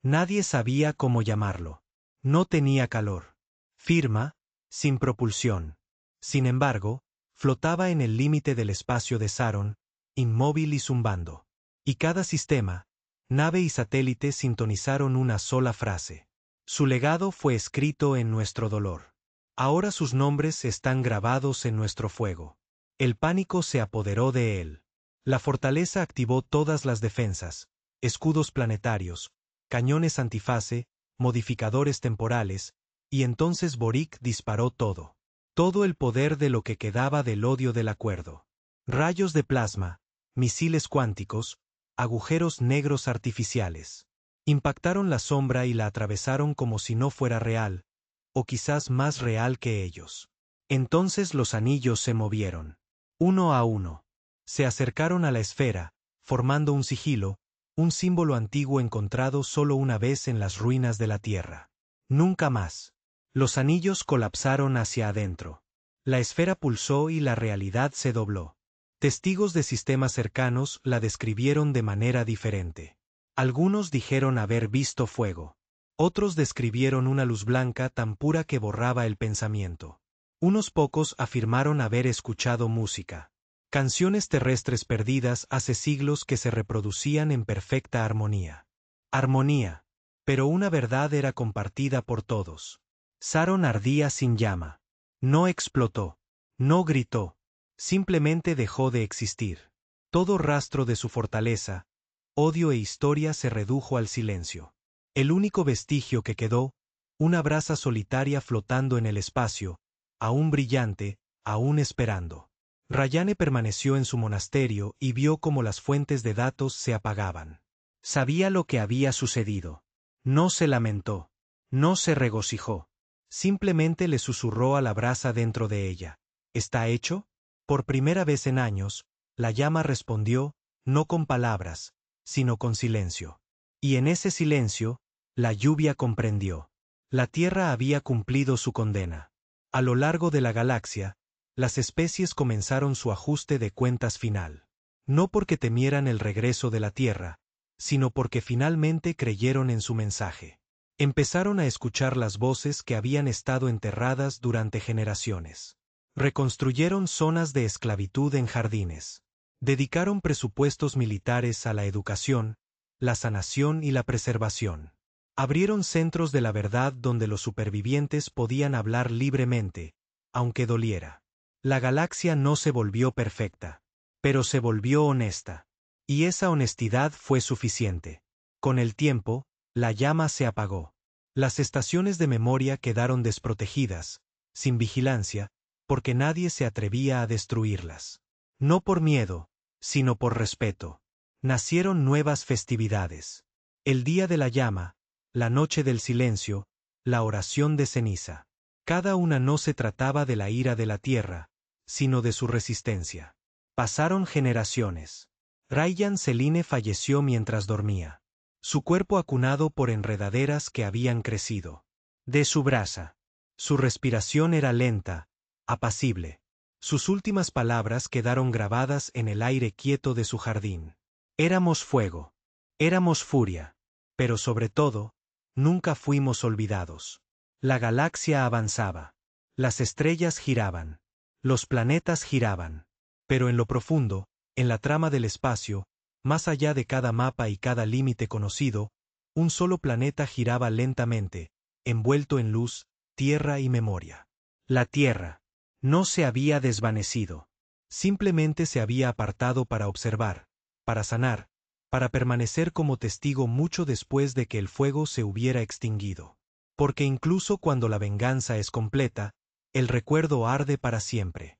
Nadie sabía cómo llamarlo. No tenía calor. Firma, sin propulsión. Sin embargo, flotaba en el límite del espacio de Saron, inmóvil y zumbando. Y cada sistema, nave y satélite sintonizaron una sola frase. Su legado fue escrito en nuestro dolor. Ahora sus nombres están grabados en nuestro fuego. El pánico se apoderó de él. La fortaleza activó todas las defensas, escudos planetarios, cañones antifase, modificadores temporales, y entonces Boric disparó todo. Todo el poder de lo que quedaba del odio del acuerdo. Rayos de plasma, misiles cuánticos, agujeros negros artificiales. Impactaron la sombra y la atravesaron como si no fuera real, o quizás más real que ellos. Entonces los anillos se movieron. Uno a uno. Se acercaron a la esfera, formando un sigilo, un símbolo antiguo encontrado solo una vez en las ruinas de la Tierra. Nunca más. Los anillos colapsaron hacia adentro. La esfera pulsó y la realidad se dobló. Testigos de sistemas cercanos la describieron de manera diferente. Algunos dijeron haber visto fuego. Otros describieron una luz blanca tan pura que borraba el pensamiento. Unos pocos afirmaron haber escuchado música. Canciones terrestres perdidas hace siglos que se reproducían en perfecta armonía. Armonía. Pero una verdad era compartida por todos. Saron ardía sin llama. No explotó. No gritó. Simplemente dejó de existir. Todo rastro de su fortaleza, odio e historia se redujo al silencio. El único vestigio que quedó, una brasa solitaria flotando en el espacio, aún brillante, aún esperando. Rayane permaneció en su monasterio y vio cómo las fuentes de datos se apagaban. Sabía lo que había sucedido. No se lamentó. No se regocijó. Simplemente le susurró a la brasa dentro de ella. ¿Está hecho? Por primera vez en años, la llama respondió, no con palabras, sino con silencio. Y en ese silencio, la lluvia comprendió. La Tierra había cumplido su condena. A lo largo de la galaxia, las especies comenzaron su ajuste de cuentas final. No porque temieran el regreso de la Tierra, sino porque finalmente creyeron en su mensaje. Empezaron a escuchar las voces que habían estado enterradas durante generaciones. Reconstruyeron zonas de esclavitud en jardines. Dedicaron presupuestos militares a la educación, la sanación y la preservación. Abrieron centros de la verdad donde los supervivientes podían hablar libremente, aunque doliera. La galaxia no se volvió perfecta, pero se volvió honesta. Y esa honestidad fue suficiente. Con el tiempo, la llama se apagó. Las estaciones de memoria quedaron desprotegidas, sin vigilancia, porque nadie se atrevía a destruirlas. No por miedo, sino por respeto. Nacieron nuevas festividades. El día de la llama, la noche del silencio, la oración de ceniza. Cada una no se trataba de la ira de la tierra, sino de su resistencia. Pasaron generaciones. Rayyan Seline falleció mientras dormía. Su cuerpo acunado por enredaderas que habían crecido. De su brasa. Su respiración era lenta, apacible. Sus últimas palabras quedaron grabadas en el aire quieto de su jardín. Éramos fuego. Éramos furia. Pero sobre todo, nunca fuimos olvidados. La galaxia avanzaba. Las estrellas giraban. Los planetas giraban. Pero en lo profundo, en la trama del espacio, más allá de cada mapa y cada límite conocido, un solo planeta giraba lentamente, envuelto en luz, tierra y memoria. La Tierra no se había desvanecido. Simplemente se había apartado para observar, para sanar, para permanecer como testigo mucho después de que el fuego se hubiera extinguido. Porque incluso cuando la venganza es completa, el recuerdo arde para siempre.